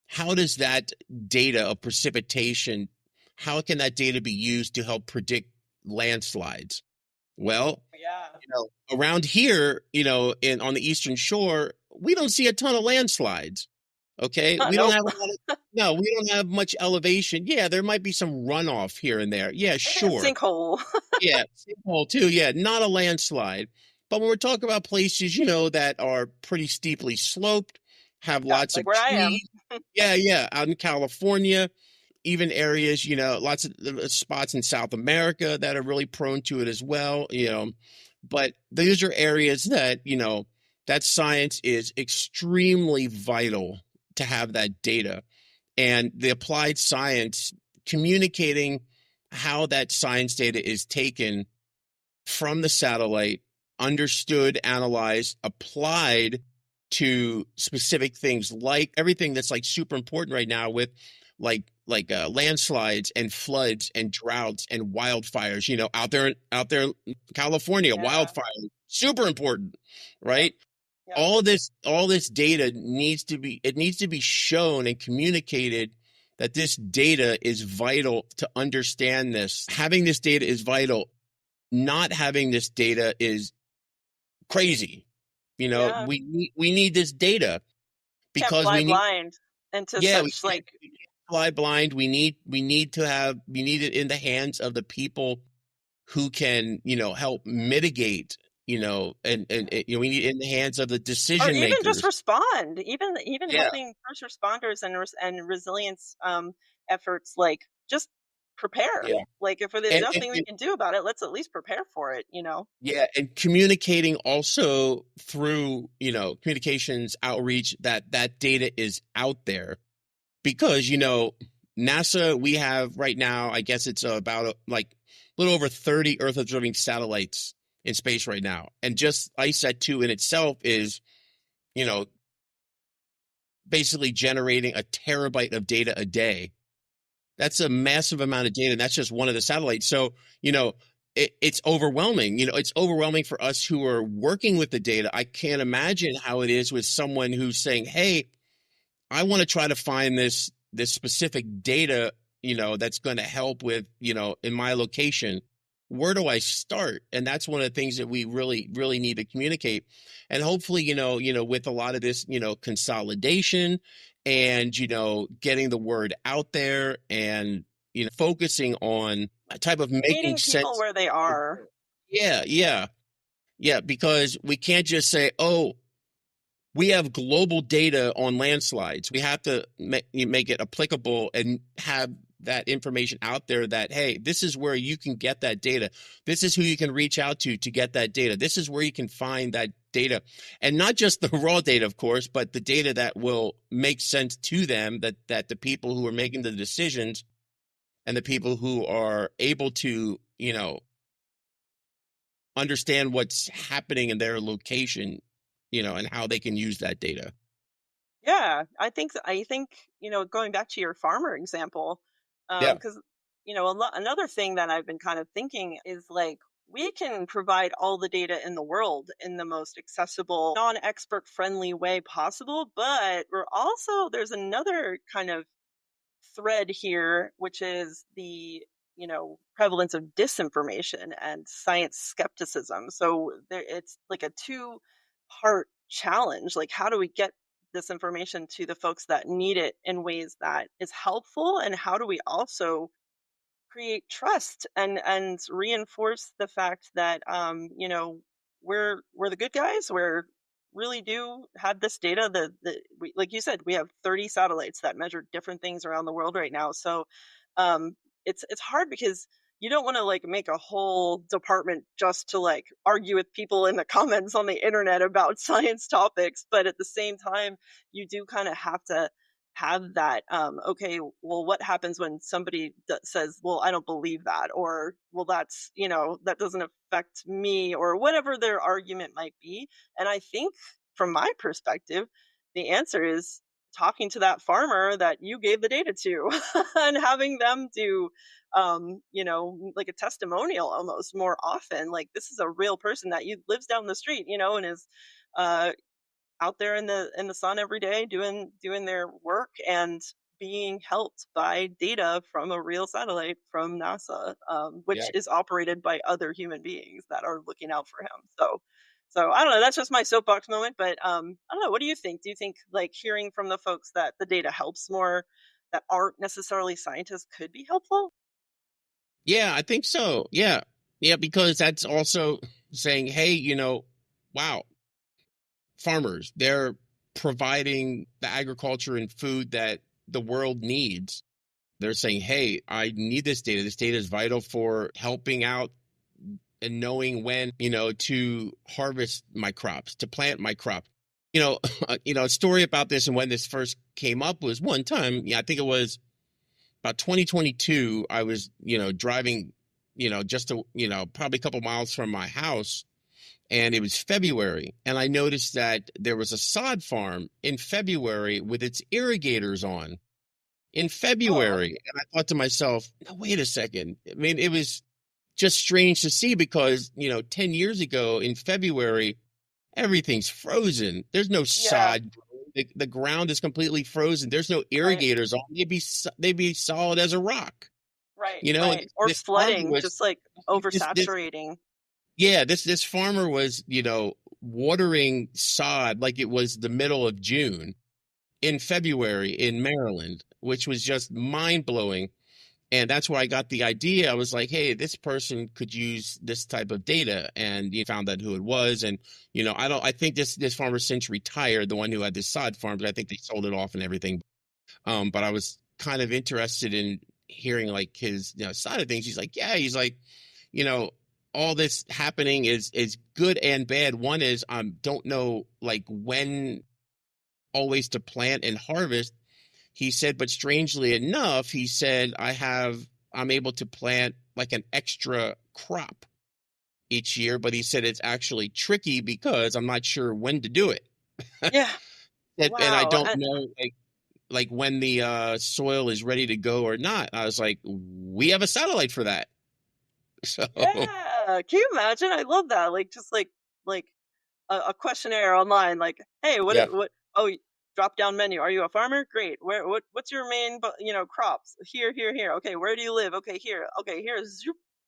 [SPEAKER 2] How does that data of precipitation, how can that data be used to help predict landslides? Well,
[SPEAKER 1] Yeah.
[SPEAKER 2] around here, on the Eastern Shore, we don't see a ton of landslides. Okay. We don't
[SPEAKER 1] Nope.
[SPEAKER 2] have no, we don't have much elevation. Yeah, there might be some runoff here and there. Yeah,
[SPEAKER 1] Maybe a
[SPEAKER 2] sure.
[SPEAKER 1] sinkhole.
[SPEAKER 2] Yeah, sinkhole too. Yeah, not a landslide. But when we're talking about places, that are pretty steeply sloped, have
[SPEAKER 1] Yeah,
[SPEAKER 2] lots
[SPEAKER 1] like
[SPEAKER 2] of
[SPEAKER 1] where I am.
[SPEAKER 2] trees. Yeah, out in California, even areas, lots of spots in South America that are really prone to it as well, But those are areas that, that science is extremely vital to have that data. And the applied science communicating how that science data is taken from the satellite, understood, analyzed, applied to specific things, like everything that's like super important right now with like landslides and floods and droughts and wildfires, out there in California,
[SPEAKER 1] Yeah.
[SPEAKER 2] wildfires, super important,
[SPEAKER 1] Yep.
[SPEAKER 2] right?
[SPEAKER 1] Yep.
[SPEAKER 2] All this data needs to be shown and communicated, that this data is vital to understand this. Having this data is vital. Not having this data is crazy.
[SPEAKER 1] Yeah.
[SPEAKER 2] We need this data
[SPEAKER 1] Can't
[SPEAKER 2] because
[SPEAKER 1] fly blind into
[SPEAKER 2] we
[SPEAKER 1] such,
[SPEAKER 2] can't,
[SPEAKER 1] like,
[SPEAKER 2] we can't fly blind. We need it in the hands of the people who can, help mitigate, and we need it in the hands of the
[SPEAKER 1] or
[SPEAKER 2] decision
[SPEAKER 1] even just
[SPEAKER 2] makers.
[SPEAKER 1] respond, even
[SPEAKER 2] Yeah.
[SPEAKER 1] helping first responders and resilience efforts, like, just prepare.
[SPEAKER 2] Yeah.
[SPEAKER 1] Like, if there's
[SPEAKER 2] And,
[SPEAKER 1] nothing we can do about it, let's at least prepare for it.
[SPEAKER 2] yeah, and communicating also through, communications outreach, that data is out there, because, NASA, we have right now, I guess it's about like a little over 30 Earth observing satellites in space right now. And just ISAT-2 in itself is, you know, basically generating a terabyte of data a day. That's a massive amount of data, and that's just one of the satellites. So, it's overwhelming. It's overwhelming for us who are working with the data. I can't imagine how it is with someone who's saying, "Hey, I want to try to find this specific data, that's going to help with, in my location. Where do I start?" And that's one of the things that we really, really need to communicate. And hopefully, with a lot of this, consolidation and, getting the word out there and, focusing on a type of making
[SPEAKER 1] Meeting people
[SPEAKER 2] sense.
[SPEAKER 1] where they are.
[SPEAKER 2] Yeah, yeah, yeah, because we can't just say, "Oh, we have global data on landslides. We have to make it applicable and have that information out there that, hey, this is where you can get that data. This is who you can reach out to get that data. This is where you can find that data. And not just the raw data, of course, but the data that will make sense to them, that the people who are making the decisions and the people who are able to, understand what's happening in their location, and how they can use that data.
[SPEAKER 1] Yeah, I think going back to your farmer example,
[SPEAKER 2] Yeah.
[SPEAKER 1] because another thing that I've been kind of thinking is like we can provide all the data in the world in the most accessible, non-expert friendly way possible, but there's another kind of thread here, which is the prevalence of disinformation and science skepticism. So it's like a two-part challenge. Like, how do we get this information to the folks that need it in ways that is helpful, and how do we also create trust and reinforce the fact that we're the good guys. We're really do have this data. Like you said, we have 30 satellites that measure different things around the world right now. So it's hard because you don't want to like make a whole department just to like argue with people in the comments on the internet about science topics, but at the same time you do kind of have to have that okay, well, what happens when somebody says, well, I don't believe that, or well, that's that doesn't affect me, or whatever their argument might be. And I think from my perspective the answer is talking to that farmer that you gave the data to and having them do like a testimonial almost more often, like this is a real person that you lives down the street, and is uh out there in the sun every day doing their work and being helped by data from a real satellite from NASA, which
[SPEAKER 2] Yeah.
[SPEAKER 1] is operated by other human beings that are looking out for him. So I don't know. That's just my soapbox moment, but I don't know. What do you think? Do you think like hearing from the folks that the data helps more, that aren't necessarily scientists, could be helpful?
[SPEAKER 2] Yeah, I think so. Yeah. Yeah, because that's also saying, hey, wow, farmers, they're providing the agriculture and food that the world needs. They're saying, hey, I need this data. This data is vital for helping out and knowing when, to harvest my crops, to plant my crop. A story about this and when this first came up was one time, I think it was about 2022. I was, driving, just to, probably a couple miles from my house, and it was February. And I noticed that there was a sod farm in February with its irrigators on in
[SPEAKER 1] Oh,
[SPEAKER 2] February. And I thought to myself, no, wait a second. I mean, it was just strange to see because, 10 years ago in February, everything's frozen. There's no
[SPEAKER 1] yeah,
[SPEAKER 2] sod. The ground is completely frozen. There's no
[SPEAKER 1] right,
[SPEAKER 2] irrigators on. They'd be solid as a rock.
[SPEAKER 1] right,
[SPEAKER 2] And
[SPEAKER 1] right. Or
[SPEAKER 2] this farmer
[SPEAKER 1] flooding,
[SPEAKER 2] was
[SPEAKER 1] just like
[SPEAKER 2] this
[SPEAKER 1] oversaturating.
[SPEAKER 2] yeah, this farmer was, watering sod like it was the middle of June in February in Maryland, which was just mind-blowing. And that's where I got the idea. I was like, hey, this person could use this type of data. And you found out who it was. And, I think this farmer since retired, the one who had this sod farm, but I think they sold it off and everything. But I was kind of interested in hearing like his, side of things. He's like, you know, all this happening is good and bad. One is don't know like when always to plant and harvest. He said, but strangely enough, he said, I'm able to plant like an extra crop each year, but he said it's actually tricky because I'm not sure when to do it.
[SPEAKER 1] Yeah.
[SPEAKER 2] And I
[SPEAKER 1] Wow.
[SPEAKER 2] don't know like when the soil is ready to go or not. I was like, we have a satellite for that. So
[SPEAKER 1] Yeah. Can you imagine? I love that. Like just like a questionnaire online. Like, hey,
[SPEAKER 2] yeah,
[SPEAKER 1] what? Oh, drop down menu. Are you a farmer? Great. What's your main crops? Here, here, here. Okay, where do you live? Okay, here. Okay, here.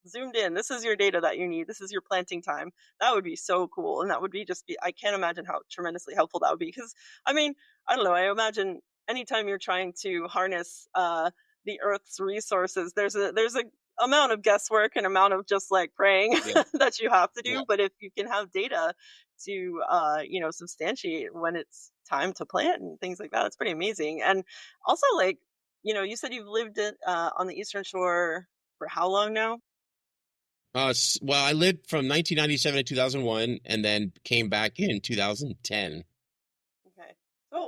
[SPEAKER 1] Zoomed in. This is your data that you need. This is your planting time. That would be so cool, and that would be just be. I can't imagine how tremendously helpful that would be. Because I mean, I don't know. I imagine anytime you're trying to harness the Earth's resources, there's a amount of guesswork and amount of just like praying
[SPEAKER 2] Yeah,
[SPEAKER 1] that you have to
[SPEAKER 2] yeah.
[SPEAKER 1] do. But if you can have data to, substantiate when it's time to plant and things like that, it's pretty amazing. And also, like, you said you've lived on the Eastern Shore for how long now?
[SPEAKER 2] Well, I lived from 1997 to 2001, and then came back in 2010.
[SPEAKER 1] Okay. So a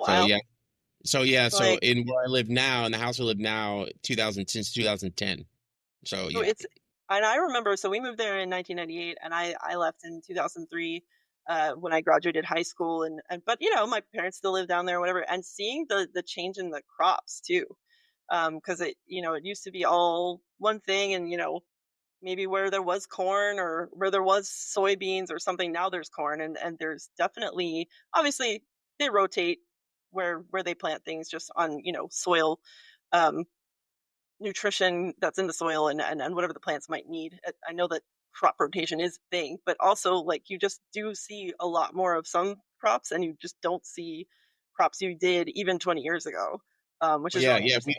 [SPEAKER 2] So
[SPEAKER 1] while.
[SPEAKER 2] yeah, so
[SPEAKER 1] Like,
[SPEAKER 2] in where I live now, in the house I live now, 2000 since 2010. So
[SPEAKER 1] so
[SPEAKER 2] yeah,
[SPEAKER 1] it's, and I remember, so we moved there in 1998, and I left in 2003 when I graduated high school, but my parents still live down there, or whatever, and seeing the change in the crops too, because it used to be all one thing, and maybe where there was corn or where there was soybeans or something, now there's corn, and there's definitely, obviously, they rotate where they plant things just on soil, um, nutrition that's in the soil, and whatever the plants might need. I know that crop rotation is a thing, but also, like, you just do see a lot more of some crops, and you just don't see crops you did even 20 years ago, which is
[SPEAKER 2] yeah,
[SPEAKER 1] really
[SPEAKER 2] yeah.
[SPEAKER 1] interesting.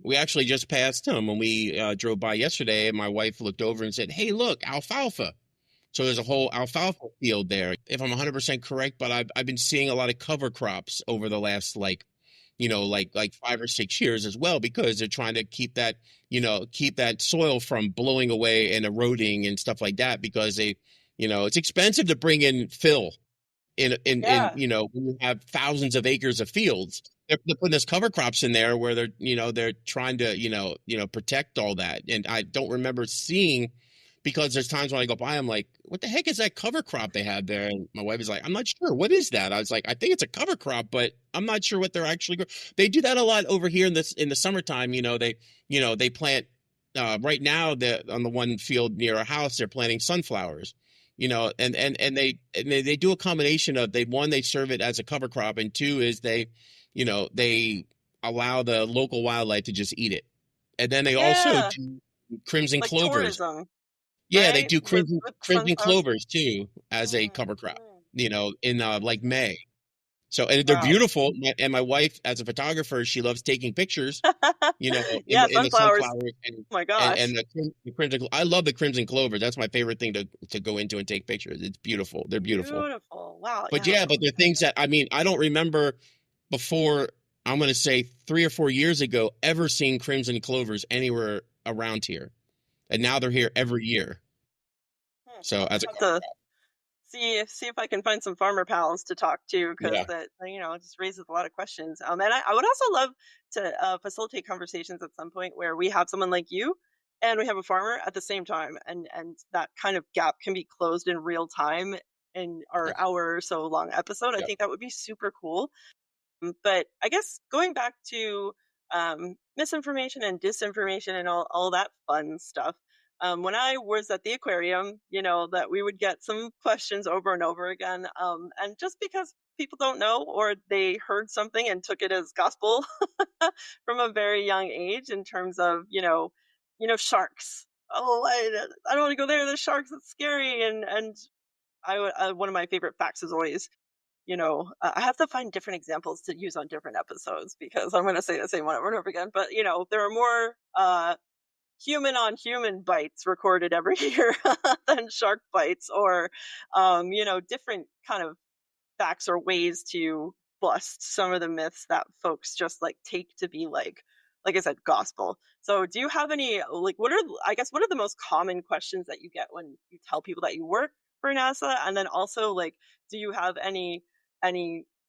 [SPEAKER 2] We actually just passed them when we drove by yesterday. And my wife looked over and said, "Hey, look, alfalfa." So there's a whole alfalfa field there. If I'm 100% correct, but I've been seeing a lot of cover crops over the last like 5 or 6 years as well, because they're trying to keep that soil from blowing away and eroding and stuff like that, because it's expensive to bring in fill in
[SPEAKER 1] Yeah,
[SPEAKER 2] when you have thousands of acres of fields. They're putting this cover crops in there where they're trying to protect all that. And I don't remember seeing, because there's times when I go by, I'm like, what the heck is that cover crop they had there? And my wife is like, I'm not sure. What is that? I was like, I think it's a cover crop, but I'm not sure what they're actually. They do that a lot over here in the summertime. They plant. Right now, on the one field near our house, they're planting sunflowers. And they do a combination of, they serve it as a cover crop, and two is they allow the local wildlife to just eat it. And then they also
[SPEAKER 1] yeah,
[SPEAKER 2] do crimson
[SPEAKER 1] like
[SPEAKER 2] clovers.
[SPEAKER 1] tourism,
[SPEAKER 2] Yeah, they
[SPEAKER 1] right?
[SPEAKER 2] do
[SPEAKER 1] With
[SPEAKER 2] crimson
[SPEAKER 1] sunflowers.
[SPEAKER 2] clovers too as a
[SPEAKER 1] Mm,
[SPEAKER 2] cover crop,
[SPEAKER 1] mm.
[SPEAKER 2] in like May. So, and they're
[SPEAKER 1] Wow.
[SPEAKER 2] beautiful. And my wife, as a photographer, she loves taking pictures,
[SPEAKER 1] Yeah,
[SPEAKER 2] in the
[SPEAKER 1] sunflowers.
[SPEAKER 2] sunflowers
[SPEAKER 1] Oh my
[SPEAKER 2] and
[SPEAKER 1] gosh.
[SPEAKER 2] the crimson. I love the crimson clover. That's my favorite thing to go into and take pictures. It's beautiful. They're beautiful.
[SPEAKER 1] Beautiful. Wow.
[SPEAKER 2] But
[SPEAKER 1] Yeah.
[SPEAKER 2] yeah, but they're things that, I mean, I don't remember before, I'm going to say 3 or 4 years ago, ever seeing crimson clovers anywhere around here. And now they're here every year. So
[SPEAKER 1] I'll
[SPEAKER 2] as a
[SPEAKER 1] have
[SPEAKER 2] cover
[SPEAKER 1] to
[SPEAKER 2] crop.
[SPEAKER 1] see if I can find some farmer pals to talk to, because
[SPEAKER 2] Yeah.
[SPEAKER 1] that it just raises a lot of questions. And I would also love to facilitate conversations at some point where we have someone like you and we have a farmer at the same time, and that kind of gap can be closed in real time in our
[SPEAKER 2] Okay.
[SPEAKER 1] hour or so long episode. I
[SPEAKER 2] Yep.
[SPEAKER 1] think that would be super cool. But I guess going back to misinformation and disinformation and all that fun stuff. When I was at the aquarium, that we would get some questions over and over again. And just because people don't know, or they heard something and took it as gospel from a very young age, in terms of, sharks. Oh, I don't want to go there. There's sharks. It's scary. And one of my favorite facts is always, I have to find different examples to use on different episodes, because I'm going to say the same one over and over again. But there are more human on human bites recorded every year than shark bites, or different kind of facts or ways to bust some of the myths that folks just like take to be like I said, gospel. So do you have any, like, what are the most common questions that you get when you tell people that you work for NASA? And then also, like, do you have any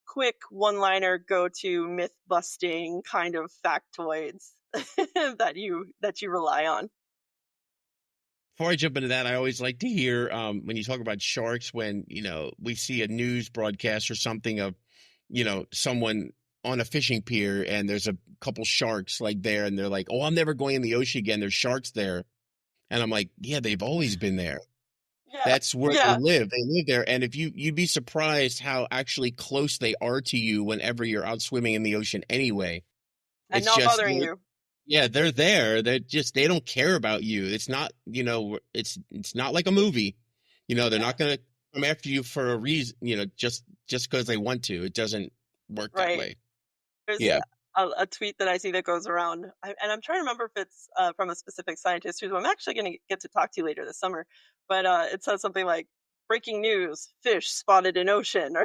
[SPEAKER 1] quick one-liner go-to myth busting kind of factoids that you rely on?
[SPEAKER 2] Before I jump into that, I always like to hear, when you talk about sharks, when, we see a news broadcast or something of, someone on a fishing pier, and there's a couple sharks like there, and they're like, "Oh, I'm never going in the ocean again. There's sharks there." And I'm like, "Yeah, they've always been there.
[SPEAKER 1] Yeah.
[SPEAKER 2] That's where they
[SPEAKER 1] Yeah.
[SPEAKER 2] live. They live there." And if you'd be surprised how actually close they are to you whenever you're out swimming in the ocean anyway.
[SPEAKER 1] And
[SPEAKER 2] It's
[SPEAKER 1] not
[SPEAKER 2] just,
[SPEAKER 1] bothering you.
[SPEAKER 2] yeah, they're there. They don't care about you. It's not, it's not like a movie. They're
[SPEAKER 1] Yeah.
[SPEAKER 2] not going to come after you for a reason, just because they want to. It doesn't work that
[SPEAKER 1] Right.
[SPEAKER 2] way.
[SPEAKER 1] There's
[SPEAKER 2] Yeah.
[SPEAKER 1] a tweet that I see that goes around, and I'm trying to remember if it's from a specific scientist who I'm actually going to get to talk to later this summer. But it says something like "breaking news: fish spotted in ocean" or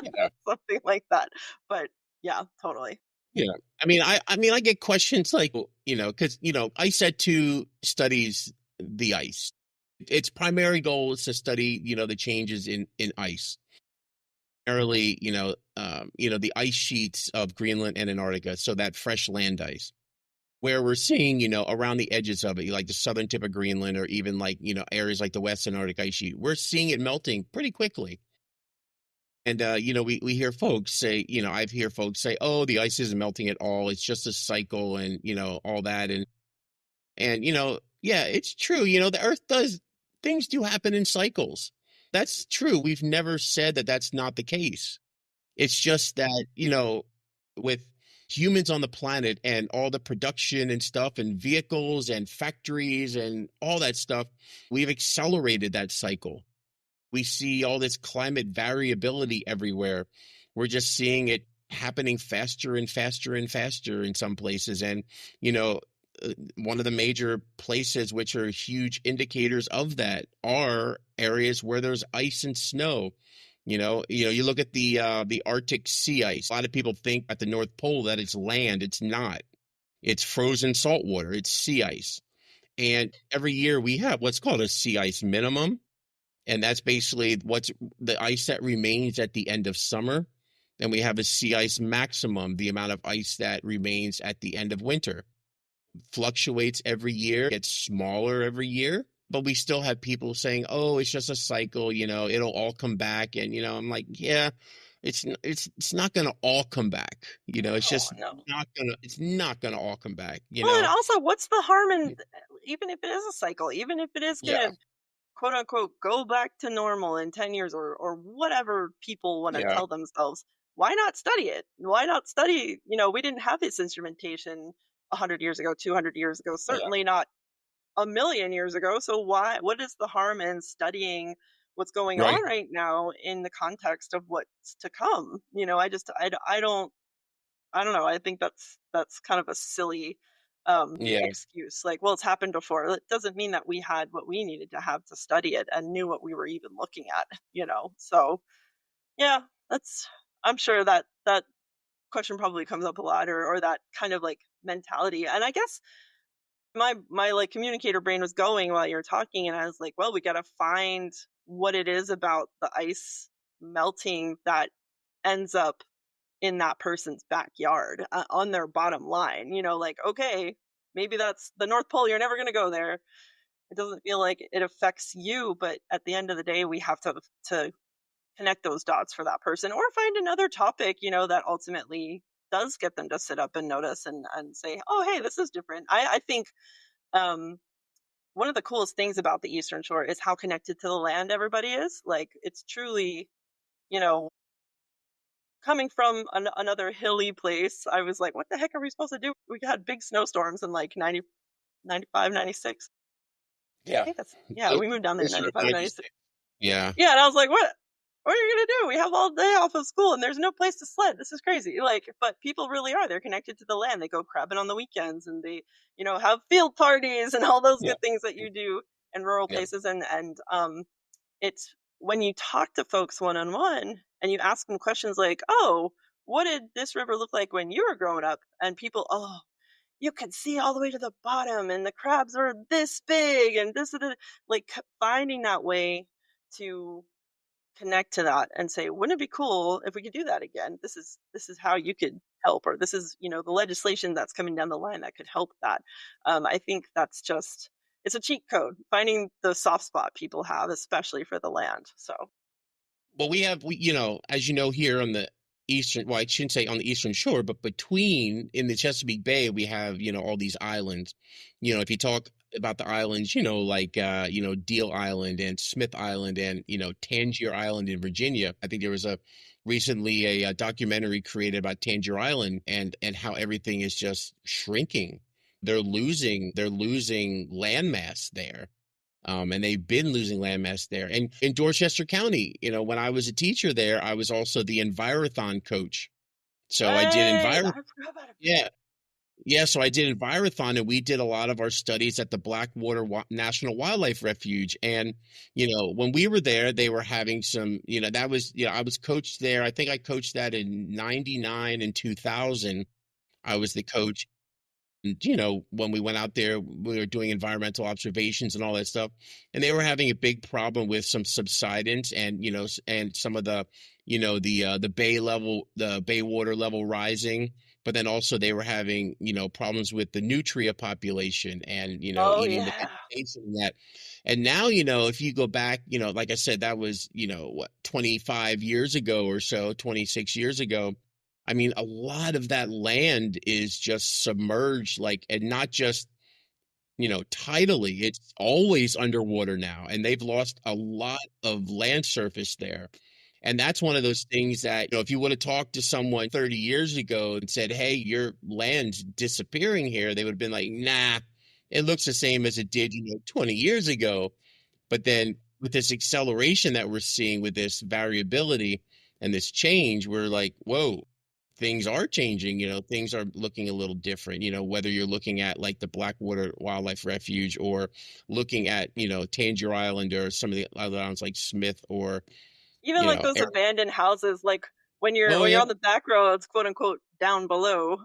[SPEAKER 2] Yeah.
[SPEAKER 1] something like that. But yeah, totally.
[SPEAKER 2] Yeah. I mean, I get questions like, because, ICET2 studies the ice. Its primary goal is to study, the changes in ice. Primarily, the ice sheets of Greenland and Antarctica, so that fresh land ice. Where we're seeing, around the edges of it, like the southern tip of Greenland, or even like, areas like the West Antarctic ice sheet, we're seeing it melting pretty quickly. And, we hear folks say, I've heard folks say, oh, the ice isn't melting at all. It's just a cycle and, all that. And, yeah, it's true. The earth things do happen in cycles. That's true. We've never said that that's not the case. It's just that, with humans on the planet and all the production and stuff and vehicles and factories and all that stuff, we've accelerated that cycle. We see all this climate variability everywhere. We're just seeing it happening faster and faster and faster in some places. And, one of the major places which are huge indicators of that are areas where there's ice and snow. You look at the Arctic sea ice. A lot of people think at the North Pole that it's land. It's not. It's frozen salt water. It's sea ice. And every year we have what's called a sea ice minimum. And that's basically what's the ice that remains at the end of summer. Then we have a sea ice maximum, the amount of ice that remains at the end of winter. Fluctuates every year, gets smaller every year, but we still have people saying, oh, it's just a cycle, it'll all come back. And, I'm like, yeah, it's not going to all come back. It's just
[SPEAKER 1] No.
[SPEAKER 2] it's not going to all come back.
[SPEAKER 1] Well, and also, what's the harm in, even if it is a cycle, even if it is going to quote unquote go back to normal in 10 years or whatever people want to tell themselves, why not study it? Why not study? We didn't have this instrumentation 100 years ago, 200 years ago, certainly not a million years ago. So what is the harm in studying what's going on right now in the context of what's to come? I don't know. I think that's kind of a silly excuse. Like, well, it's happened before. It doesn't mean that we had what we needed to have to study it and knew what we were even looking at, So yeah, I'm sure that question probably comes up a lot, or that kind of like mentality. And I guess my like communicator brain was going while you're talking, and I was like, well, we got to find what it is about the ice melting that ends up in that person's backyard, on their bottom line. Like, okay, maybe that's the North Pole, you're never going to go there. It doesn't feel like it affects you, but at the end of the day, we have to connect those dots for that person, or find another topic, that ultimately does get them to sit up and notice and say, oh, hey, this is different. I think one of the coolest things about the Eastern Shore is how connected to the land everybody is. Like, it's truly, coming from another hilly place, I was like, what the heck are we supposed to do? We had big snowstorms in like 90, 95, 96.
[SPEAKER 2] Yeah.
[SPEAKER 1] I think we moved down there in 95, 96.
[SPEAKER 2] Yeah.
[SPEAKER 1] Yeah, and I was like, what are you going to do? We have all day off of school and there's no place to sled. This is crazy. Like, but people really are. They're connected to the land. They go crabbing on the weekends, and they, have field parties and all those good things that you do in rural places. And it's when you talk to folks one-on-one and you ask them questions like, oh, what did this river look like when you were growing up? And people, oh, you could see all the way to the bottom and the crabs are this big and this, like, finding that way to connect to that and say, wouldn't it be cool if we could do that again? This is how you could help, or this is, the legislation that's coming down the line that could help that. I think that's just, it's a cheat code, finding the soft spot people have, especially for the land. So,
[SPEAKER 2] well, we, as here on the eastern, well, I shouldn't say on the Eastern Shore, but in the Chesapeake Bay, we have, all these islands. If you talk about the islands, like, Deal Island and Smith Island and, Tangier Island in Virginia. I think there was recently a documentary created about Tangier Island and how everything is just shrinking. They're losing landmass there. And they've been losing landmass there. And in Dorchester County, when I was a teacher there, I was also the Envirothon coach. So I did
[SPEAKER 1] Right.
[SPEAKER 2] environment.
[SPEAKER 1] I forgot about it.
[SPEAKER 2] Yeah. Yeah, so I did Envirothon, and we did a lot of our studies at the Blackwater National Wildlife Refuge. And, when we were there, they were having some, that was, I was coached there. I think I coached that in 99 and 2000. I was the coach. And, when we went out there, we were doing environmental observations and all that stuff. And they were having a big problem with some subsidence and, and some of the, the bay water level rising. But then also they were having, problems with the nutria population and,
[SPEAKER 1] Oh
[SPEAKER 2] eating the
[SPEAKER 1] yeah.
[SPEAKER 2] vegetation and that. And now, if you go back, like I said, that was, what, 25 years ago or so, 26 years ago. I mean, a lot of that land is just submerged, like, and not just, tidally, it's always underwater now. And they've lost a lot of land surface there. And that's one of those things that, if you would have talked to someone 30 years ago and said, hey, your land's disappearing here, they would have been like, nah, it looks the same as it did, 20 years ago. But then with this acceleration that we're seeing with this variability and this change, we're like, whoa, things are changing, things are looking a little different, whether you're looking at like the Blackwater Wildlife Refuge or looking at, Tangier Island or some of the other islands like Smith or,
[SPEAKER 1] Even like those
[SPEAKER 2] Eric.
[SPEAKER 1] abandoned houses, like when you're
[SPEAKER 2] Oh,
[SPEAKER 1] when you're
[SPEAKER 2] yeah.
[SPEAKER 1] on the back roads, quote unquote, down below,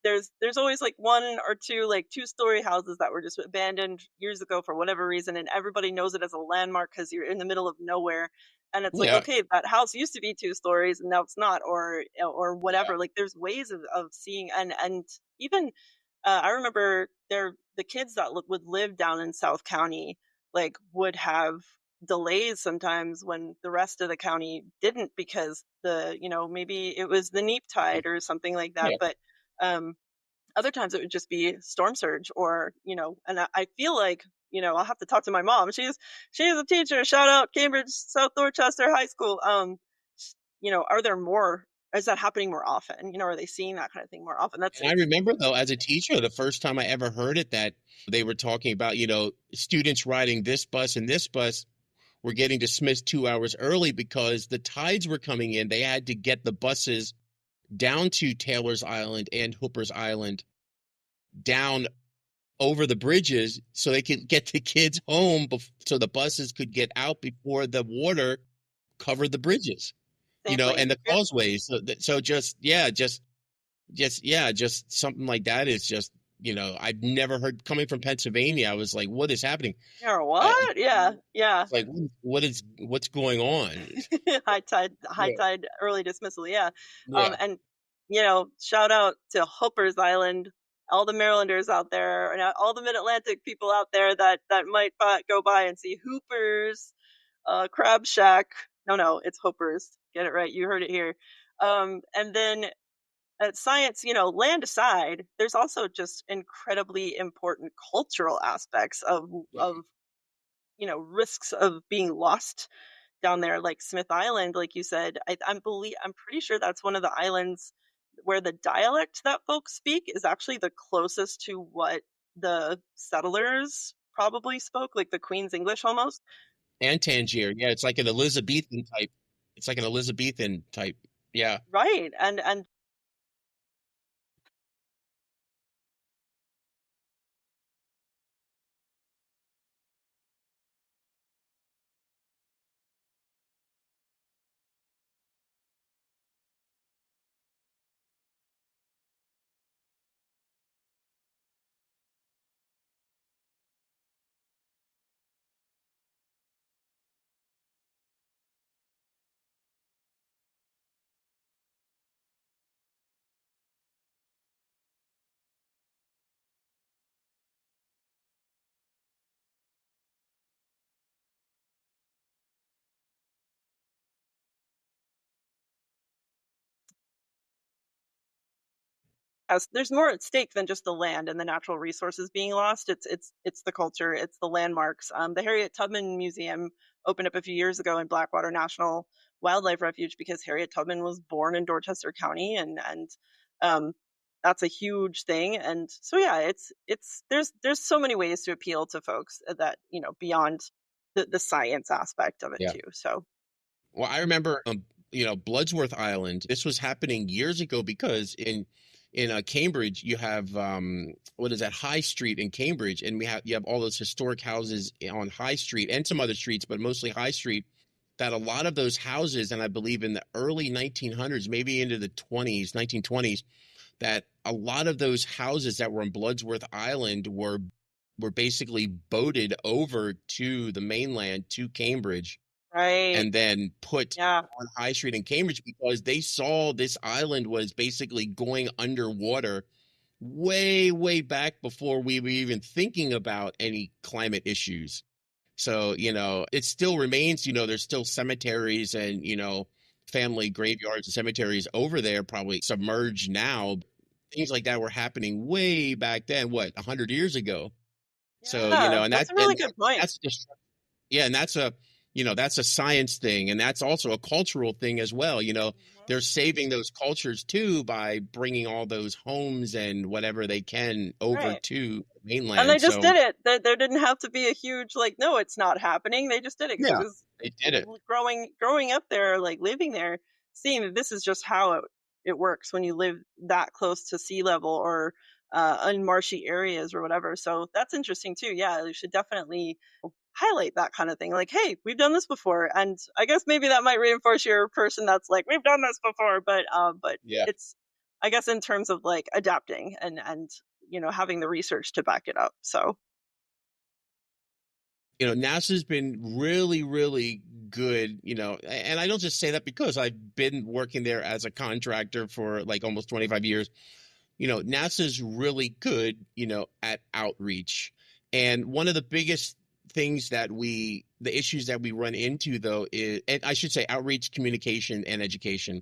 [SPEAKER 1] there's always like one or two like two-story houses that were just abandoned years ago for whatever reason, and everybody knows it as a landmark because you're in the middle of nowhere. And it's like,
[SPEAKER 2] Yeah.
[SPEAKER 1] okay, that house used to be two stories and now it's not, or
[SPEAKER 2] Yeah.
[SPEAKER 1] whatever. Like there's ways of seeing, and even I remember the kids that would live down in South County like would have delays sometimes when the rest of the county didn't because maybe it was the neap tide or something like that.
[SPEAKER 2] Yeah.
[SPEAKER 1] But um other times it would just be storm surge, or and I feel like I'll have to talk to my mom. She's a teacher. Shout out Cambridge South Dorchester High School. Are there more, is that happening more often? Are they seeing that kind of thing more often? That's
[SPEAKER 2] And I
[SPEAKER 1] it's
[SPEAKER 2] remember though, as a teacher, the first time I ever heard it, that they were talking about, students riding this bus and this bus were getting dismissed 2 hours early because the tides were coming in. They had to get the buses down to Taylor's Island and Hooper's Island down over the bridges so they could get the kids home so the buses could get out before the water covered the bridges,
[SPEAKER 1] exactly.
[SPEAKER 2] and the causeways. So just, yeah, just something like that is just, I've never heard coming from Pennsylvania. I was like, what is happening?
[SPEAKER 1] Or
[SPEAKER 2] I,
[SPEAKER 1] what? Yeah, yeah.
[SPEAKER 2] it's like, what's going on?
[SPEAKER 1] High
[SPEAKER 2] Yeah.
[SPEAKER 1] tide, early dismissal. Yeah,
[SPEAKER 2] Yeah.
[SPEAKER 1] and shout out to Hooper's Island, all the Marylanders out there, and all the Mid Atlantic people out there that might go by and see Hooper's Crab Shack. No, no, it's Hooper's. Get it right. You heard it here. And then science, land aside, there's also just incredibly important cultural aspects of risks of being lost down there, like Smith Island, like you said. I'm pretty sure that's one of the islands where the dialect that folks speak is actually the closest to what the settlers probably spoke, like the Queen's English almost.
[SPEAKER 2] And Tangier. Yeah. It's like an Elizabethan type. It's like an Elizabethan type. Yeah.
[SPEAKER 1] Right. And as there's more at stake than just the land and the natural resources being lost. It's the culture, it's the landmarks. The Harriet Tubman Museum opened up a few years ago in Blackwater National Wildlife Refuge because Harriet Tubman was born in Dorchester County, and um, that's a huge thing. And so yeah, it's there's so many ways to appeal to folks that beyond the science aspect of it
[SPEAKER 2] Yeah.
[SPEAKER 1] too. So
[SPEAKER 2] Well, I remember Bloodsworth Island. This was happening years ago because in Cambridge you have what is that, High Street in Cambridge, and you have all those historic houses on High Street and some other streets, but mostly High Street. That a lot of those houses, and I believe in the early 1900s, maybe into the 1920s, that a lot of those houses that were on Bloodsworth Island were basically boated over to the mainland, to Cambridge,
[SPEAKER 1] Right.
[SPEAKER 2] and then put
[SPEAKER 1] Yeah.
[SPEAKER 2] on High Street in Cambridge because they saw this island was basically going underwater way, way back before we were even thinking about any climate issues. So, it still remains, there's still cemeteries and, family graveyards and cemeteries over there, probably submerged now. Things like that were happening way back then, what, 100 years ago. So,
[SPEAKER 1] Yeah,
[SPEAKER 2] and
[SPEAKER 1] that's a really good point.
[SPEAKER 2] that's just, yeah, and that's a science thing, and that's also a cultural thing as well.
[SPEAKER 1] Mhm.
[SPEAKER 2] They're saving those cultures too by bringing all those homes and whatever they can over
[SPEAKER 1] Right.
[SPEAKER 2] to
[SPEAKER 1] And they
[SPEAKER 2] mainland.
[SPEAKER 1] just
[SPEAKER 2] So,
[SPEAKER 1] did it. There didn't have to be a huge like, no, it's not happening. They just did it because it
[SPEAKER 2] yeah,
[SPEAKER 1] was
[SPEAKER 2] they did it.
[SPEAKER 1] growing up there, like living there, seeing that this is just how it works when you live that close to sea level or in marshy areas or whatever. So that's interesting too. Yeah, you should definitely highlight that kind of thing. Like, hey, we've done this before, and I guess maybe that might reinforce your person that's like, we've done this before, but
[SPEAKER 2] Yeah.
[SPEAKER 1] it's, I guess, in terms of like adapting and having the research to back it up. So
[SPEAKER 2] NASA's been really, really good, and I don't just say that because I've been working there as a contractor for like almost 25 years. NASA's really good, at outreach. And one of the biggest things the issues that we run into though is, and I should say outreach, communication, and education,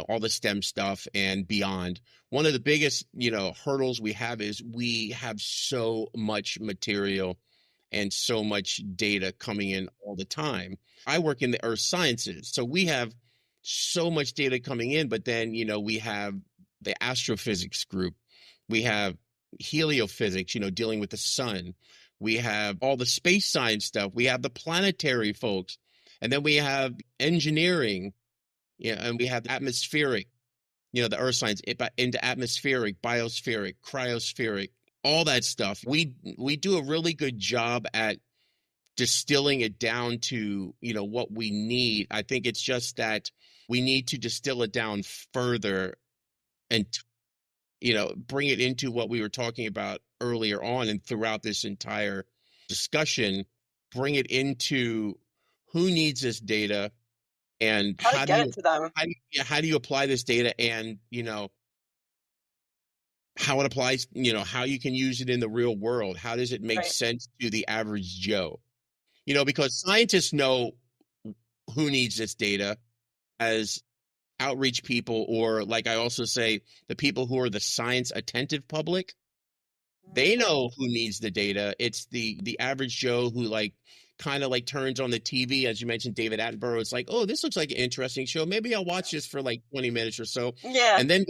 [SPEAKER 2] all the STEM stuff and beyond. One of the biggest, hurdles we have is we have so much material and so much data coming in all the time. I work in the earth sciences, so we have so much data coming in, but then, we have the astrophysics group. We have heliophysics, dealing with the sun. We have all the space science stuff. We have the planetary folks. And then we have engineering, and we have atmospheric, the earth science into atmospheric, biospheric, cryospheric, all that stuff. We do a really good job at distilling it down to, what we need. I think it's just that we need to distill it down further and, bring it into what we were talking about earlier on and throughout this entire discussion, bring it into who needs this data and
[SPEAKER 1] how to get it to them.
[SPEAKER 2] how do you apply this data, and, how it applies, how you can use it in the real world. How does it make
[SPEAKER 1] Right.
[SPEAKER 2] sense to the average Joe? Because scientists know who needs this data as outreach people, or like I also say, the people who are the science attentive public. They
[SPEAKER 1] Mhm.
[SPEAKER 2] know who needs the data. It's the average Joe who like kind of like turns on the TV, as you mentioned, David Attenborough. It's like, oh, this looks like an interesting show. Maybe I'll watch this for like 20 minutes or so,
[SPEAKER 1] Yeah.
[SPEAKER 2] and then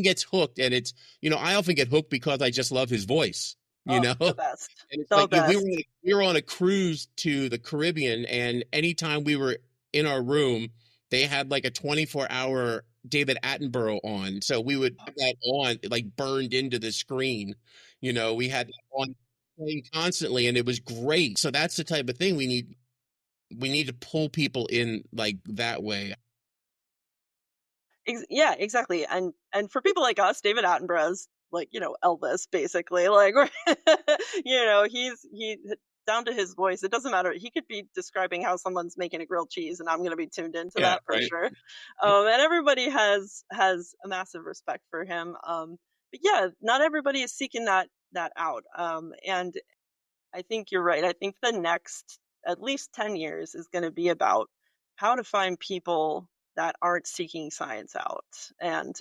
[SPEAKER 2] gets hooked. And it's, I often get hooked because I just love his voice.
[SPEAKER 1] Oh, the best.
[SPEAKER 2] And it's
[SPEAKER 1] The
[SPEAKER 2] like,
[SPEAKER 1] best.
[SPEAKER 2] we were on a cruise to the Caribbean, and anytime we were in our room, they had like a 24-hour David Attenborough on. So we would have that on, like burned into the screen. We had that on playing constantly, and it was great. So that's the type of thing we need. We need to pull people in like that way.
[SPEAKER 1] Yeah, exactly. And for people like us, David Attenborough's like, Elvis basically. Like he down to his voice. It doesn't matter. He could be describing how someone's making a grilled cheese and I'm going to be tuned into
[SPEAKER 2] Yeah,
[SPEAKER 1] that for
[SPEAKER 2] right.
[SPEAKER 1] sure. And everybody has a massive respect for him. But yeah, not everybody is seeking that out. And I think you're right. I think the next at least 10 years is going to be about how to find people that aren't seeking science out and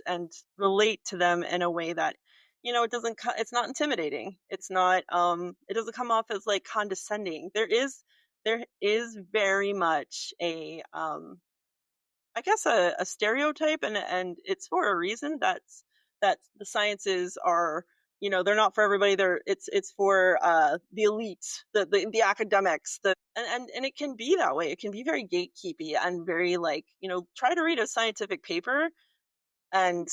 [SPEAKER 1] relate to them in a way that it doesn't it's not intimidating. It's not it doesn't come off as like condescending. There is very much a I guess a stereotype and it's for a reason that the sciences are they're not for everybody. It's for the elite, the academics, and it can be that way. It can be very gatekeepy and very like, try to read a scientific paper, and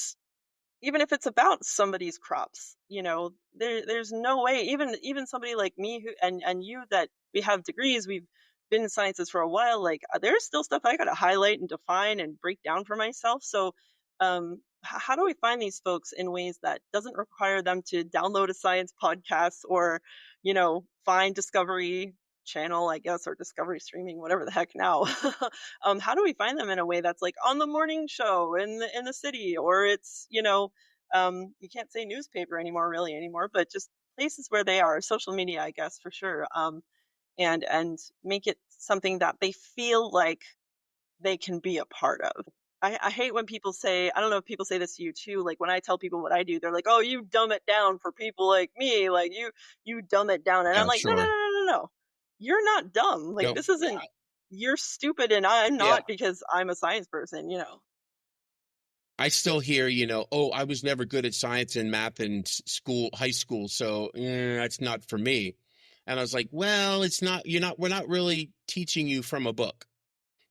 [SPEAKER 1] even if it's about somebody's crops, there's no way, even somebody like me who and you, that we have degrees, we've been in sciences for a while, like there's still stuff I gotta highlight and define and break down for myself. So how do we find these folks in ways that doesn't require them to download a science podcast, or find Discovery Channel, I guess, or Discovery Streaming, whatever the heck now. How do we find them in a way that's like on the morning show in the city, or it's you can't say newspaper anymore, but just places where they are, social media, I guess, for sure. And make it something that they feel like they can be a part of. I hate when people say, I don't know if people say this to you too, like when I tell people what I do, they're like, oh, you dumb it down for people like me, like you dumb it down. And I'm
[SPEAKER 2] Yeah,
[SPEAKER 1] like, no, no, no,
[SPEAKER 2] sure.
[SPEAKER 1] no, no, no. You're not dumb. Like,
[SPEAKER 2] No,
[SPEAKER 1] this isn't, you're stupid and I'm
[SPEAKER 2] yeah.
[SPEAKER 1] not, because I'm a science person.
[SPEAKER 2] I still hear, oh, I was never good at science and math in school, high school, so that's not for me. And I was like, well, it's not, we're not really teaching you from a book.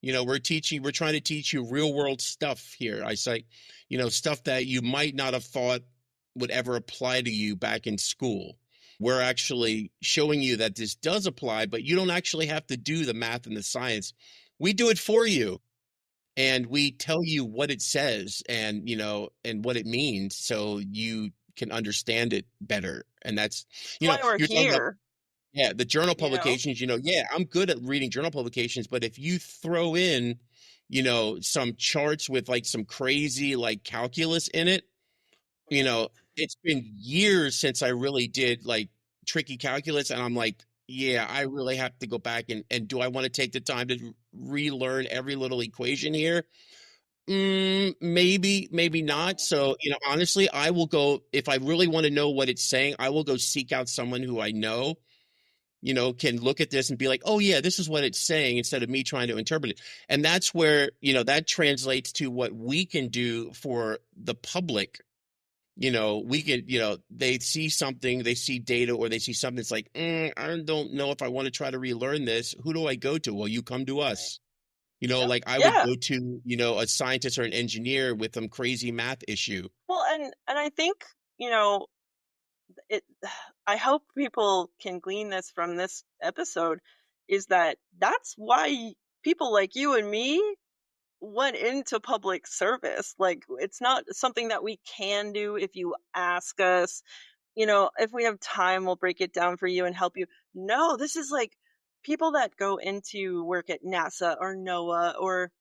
[SPEAKER 2] We're trying to teach you real world stuff here. I say, stuff that you might not have thought would ever apply to you back in school. We're actually showing you that this does apply, but you don't actually have to do the math and the science. We do it for you. And we tell you what it says and, and what it means so you can understand it better. And that's,
[SPEAKER 1] That's why we're
[SPEAKER 2] you're talking about,
[SPEAKER 1] here,
[SPEAKER 2] yeah, the journal
[SPEAKER 1] you know?
[SPEAKER 2] publications, yeah, I'm good at reading journal publications, but if you throw in, some charts with like some crazy like calculus in it, it's been years since I really did like tricky calculus. And I'm like, yeah, I really have to go back and do I want to take the time to relearn every little equation here? Maybe, maybe not. So, honestly, I will go, if I really want to know what it's saying, I will go seek out someone who I know, can look at this and be like, oh yeah, this is what it's saying, instead of me trying to interpret it. And that's where, that translates to what we can do for the public. We could, they see something, they see data, or they see something that's like, I don't know if I want to try to relearn this. Who do I go to? Well, you come to us.
[SPEAKER 1] Yep.
[SPEAKER 2] Like I would
[SPEAKER 1] Yeah.
[SPEAKER 2] go to, a scientist or an engineer with some crazy math issue.
[SPEAKER 1] Well, and I think, you know, it I hope people can glean this from this episode, is that that's why people like you and me went into public service. Like, it's not something that we can do if you ask us. If we have time, we'll break it down for you and help you. No, this is like people that go into work at NASA or NOAA or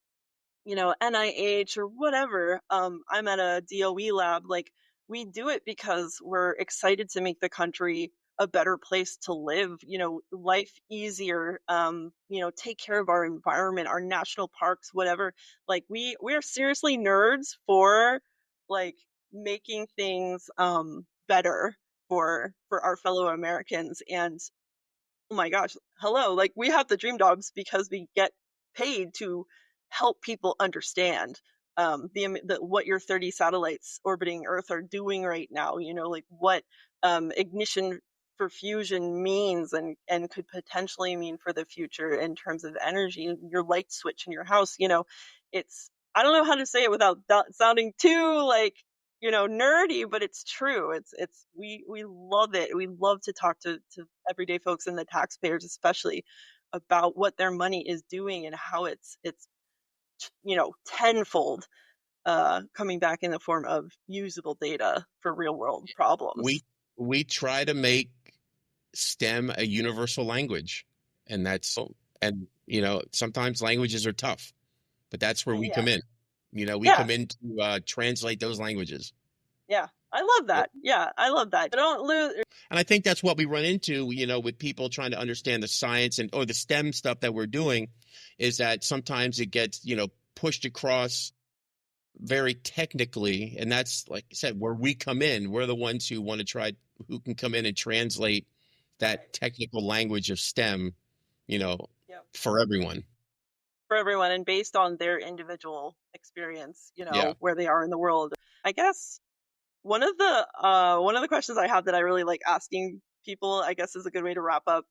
[SPEAKER 1] NIH or whatever. I'm at a DOE lab. Like, we do it because we're excited to make the country a better place to live, life easier, take care of our environment, our national parks, whatever. Like, we're seriously nerds for like making things better for our fellow Americans. And oh my gosh, hello, like, we have the dream jobs because we get paid to help people understand what your 30 satellites orbiting Earth are doing right now, like what ignition for fusion means, and could potentially mean for the future in terms of energy, your light switch in your house. It's, I don't know how to say it without sounding too like nerdy, but it's true. We love it. We love to talk to everyday folks and the taxpayers especially about what their money is doing and how it's tenfold coming back in the form of usable data for real world problems.
[SPEAKER 2] We try to make STEM a universal language, and sometimes languages are tough, but that's where we
[SPEAKER 1] Yeah.
[SPEAKER 2] come in. We
[SPEAKER 1] Yeah.
[SPEAKER 2] come in to translate those languages.
[SPEAKER 1] Yeah. I love that. Yeah, I love that. Don't lose.
[SPEAKER 2] And I think that's what we run into, with people trying to understand the science or the STEM stuff that we're doing, is that sometimes it gets, pushed across very technically. And that's, like I said, where we come in. We're the ones who who can come in and translate that technical language of STEM,
[SPEAKER 1] Yep.
[SPEAKER 2] for everyone.
[SPEAKER 1] For everyone, and based on their individual experience,
[SPEAKER 2] Yeah.
[SPEAKER 1] where they are in the world. I guess one of the questions I have that I really like asking people, I guess is a good way to wrap up,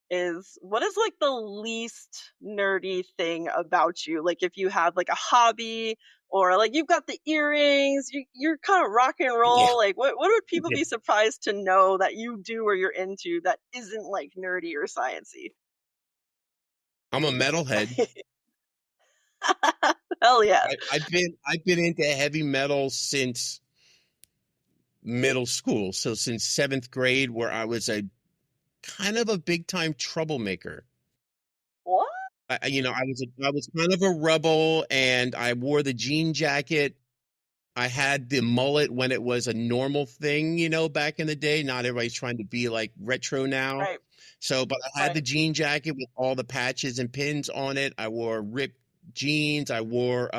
[SPEAKER 1] is what is like the least nerdy thing about you? Like if you have like a hobby or like you've got the earrings, you're kind of rock and
[SPEAKER 2] Yeah.
[SPEAKER 1] roll. Like what would people
[SPEAKER 2] Yeah.
[SPEAKER 1] be surprised to know that you do or you're into that isn't like nerdy or sciencey?
[SPEAKER 2] I'm a metalhead.
[SPEAKER 1] Hell yeah.
[SPEAKER 2] I've been into heavy metal since middle school. So since 7th grade, where I was a kind of a big time troublemaker.
[SPEAKER 1] What?
[SPEAKER 2] I was kind of a rebel, and I wore the jean jacket. I had the mullet when it was a normal thing, back in the day. Not everybody's trying to be like retro now.
[SPEAKER 1] Right.
[SPEAKER 2] So, but I had the jean jacket with all the patches and pins on it. I wore ripped jeans. I wore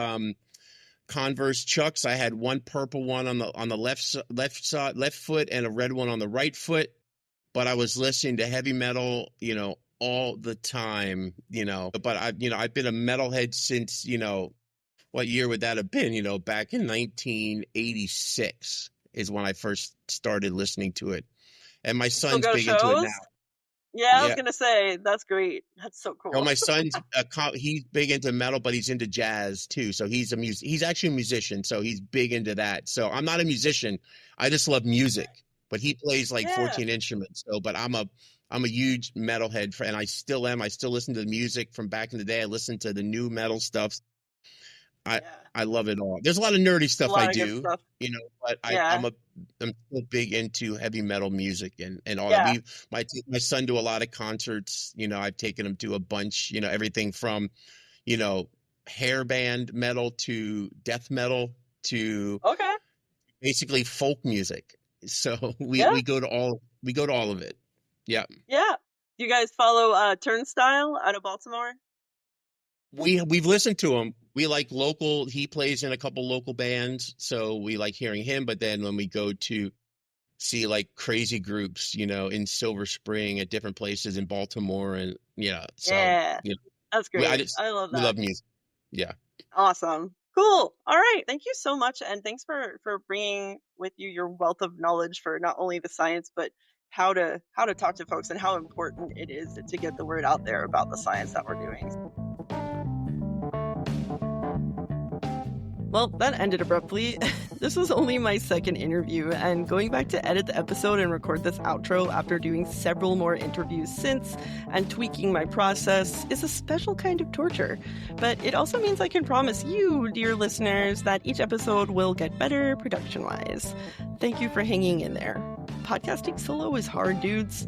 [SPEAKER 2] Converse Chucks. I had one purple one on the left foot and a red one on the right foot. But I was listening to heavy metal, all the time, But I've been a metalhead since, what year would that have been? Back in 1986 is when I first started listening to it. And my son's big into it now.
[SPEAKER 1] Yeah, I was gonna say that's great. That's so cool.
[SPEAKER 2] Well, my son's he's big into metal, but he's into jazz too. So he's actually a musician, so he's big into that. So I'm not a musician. I just love music. But he plays like 14 instruments. So, but I'm a huge metalhead, and I still am. I still listen to the music from back in the day. I listen to the new metal stuff. I love it all. There's a lot of nerdy stuff I do, but I'm still big into heavy metal music and all that. My son do a lot of concerts. I've taken him to a bunch. Everything from, hair band metal to death metal to basically folk music. So we go to all of it. Yeah.
[SPEAKER 1] Yeah. Do you guys follow Turnstile out of Baltimore?
[SPEAKER 2] We've listened to him. We like local. He plays in a couple local bands, so we like hearing him. But then when we go to see like crazy groups, in Silver Spring at different places in Baltimore, and that's great.
[SPEAKER 1] I love that.
[SPEAKER 2] We love music. Yeah.
[SPEAKER 1] Awesome. Cool. All right. Thank you so much, and thanks for bringing with you your wealth of knowledge for not only the science but how to talk to folks and how important it is to get the word out there about the science that we're doing. Well, that ended abruptly. This was only my second interview, and going back to edit the episode and record this outro after doing several more interviews since and tweaking my process is a special kind of torture. But it also means I can promise you, dear listeners, that each episode will get better production-wise. Thank you for hanging in there. Podcasting solo is hard, dudes.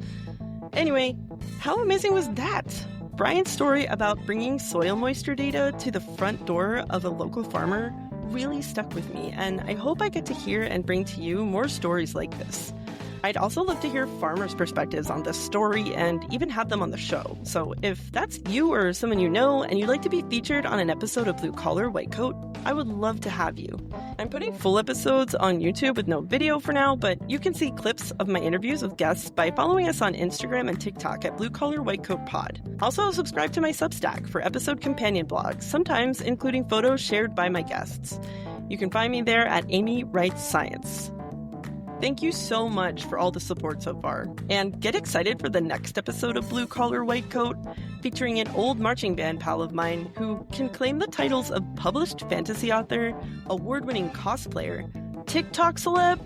[SPEAKER 1] Anyway, how amazing was that? Brian's story about bringing soil moisture data to the front door of a local farmer really stuck with me, and I hope I get to hear and bring to you more stories like this. I'd also love to hear farmers' perspectives on this story and even have them on the show. So if that's you or someone you know and you'd like to be featured on an episode of Blue Collar White Coat, I would love to have you. I'm putting full episodes on YouTube with no video for now, but you can see clips of my interviews with guests by following us on Instagram and TikTok at Blue Collar White Coat Pod. Also, subscribe to my Substack for episode companion blogs, sometimes including photos shared by my guests. You can find me there at Amy Writes Science. Thank you so much for all the support so far, and get excited for the next episode of Blue Collar White Coat, featuring an old marching band pal of mine who can claim the titles of published fantasy author, award-winning cosplayer, TikTok celeb,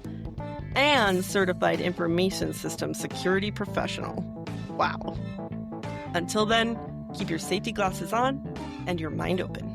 [SPEAKER 1] and certified information system security professional. Wow. Until then, keep your safety glasses on and your mind open.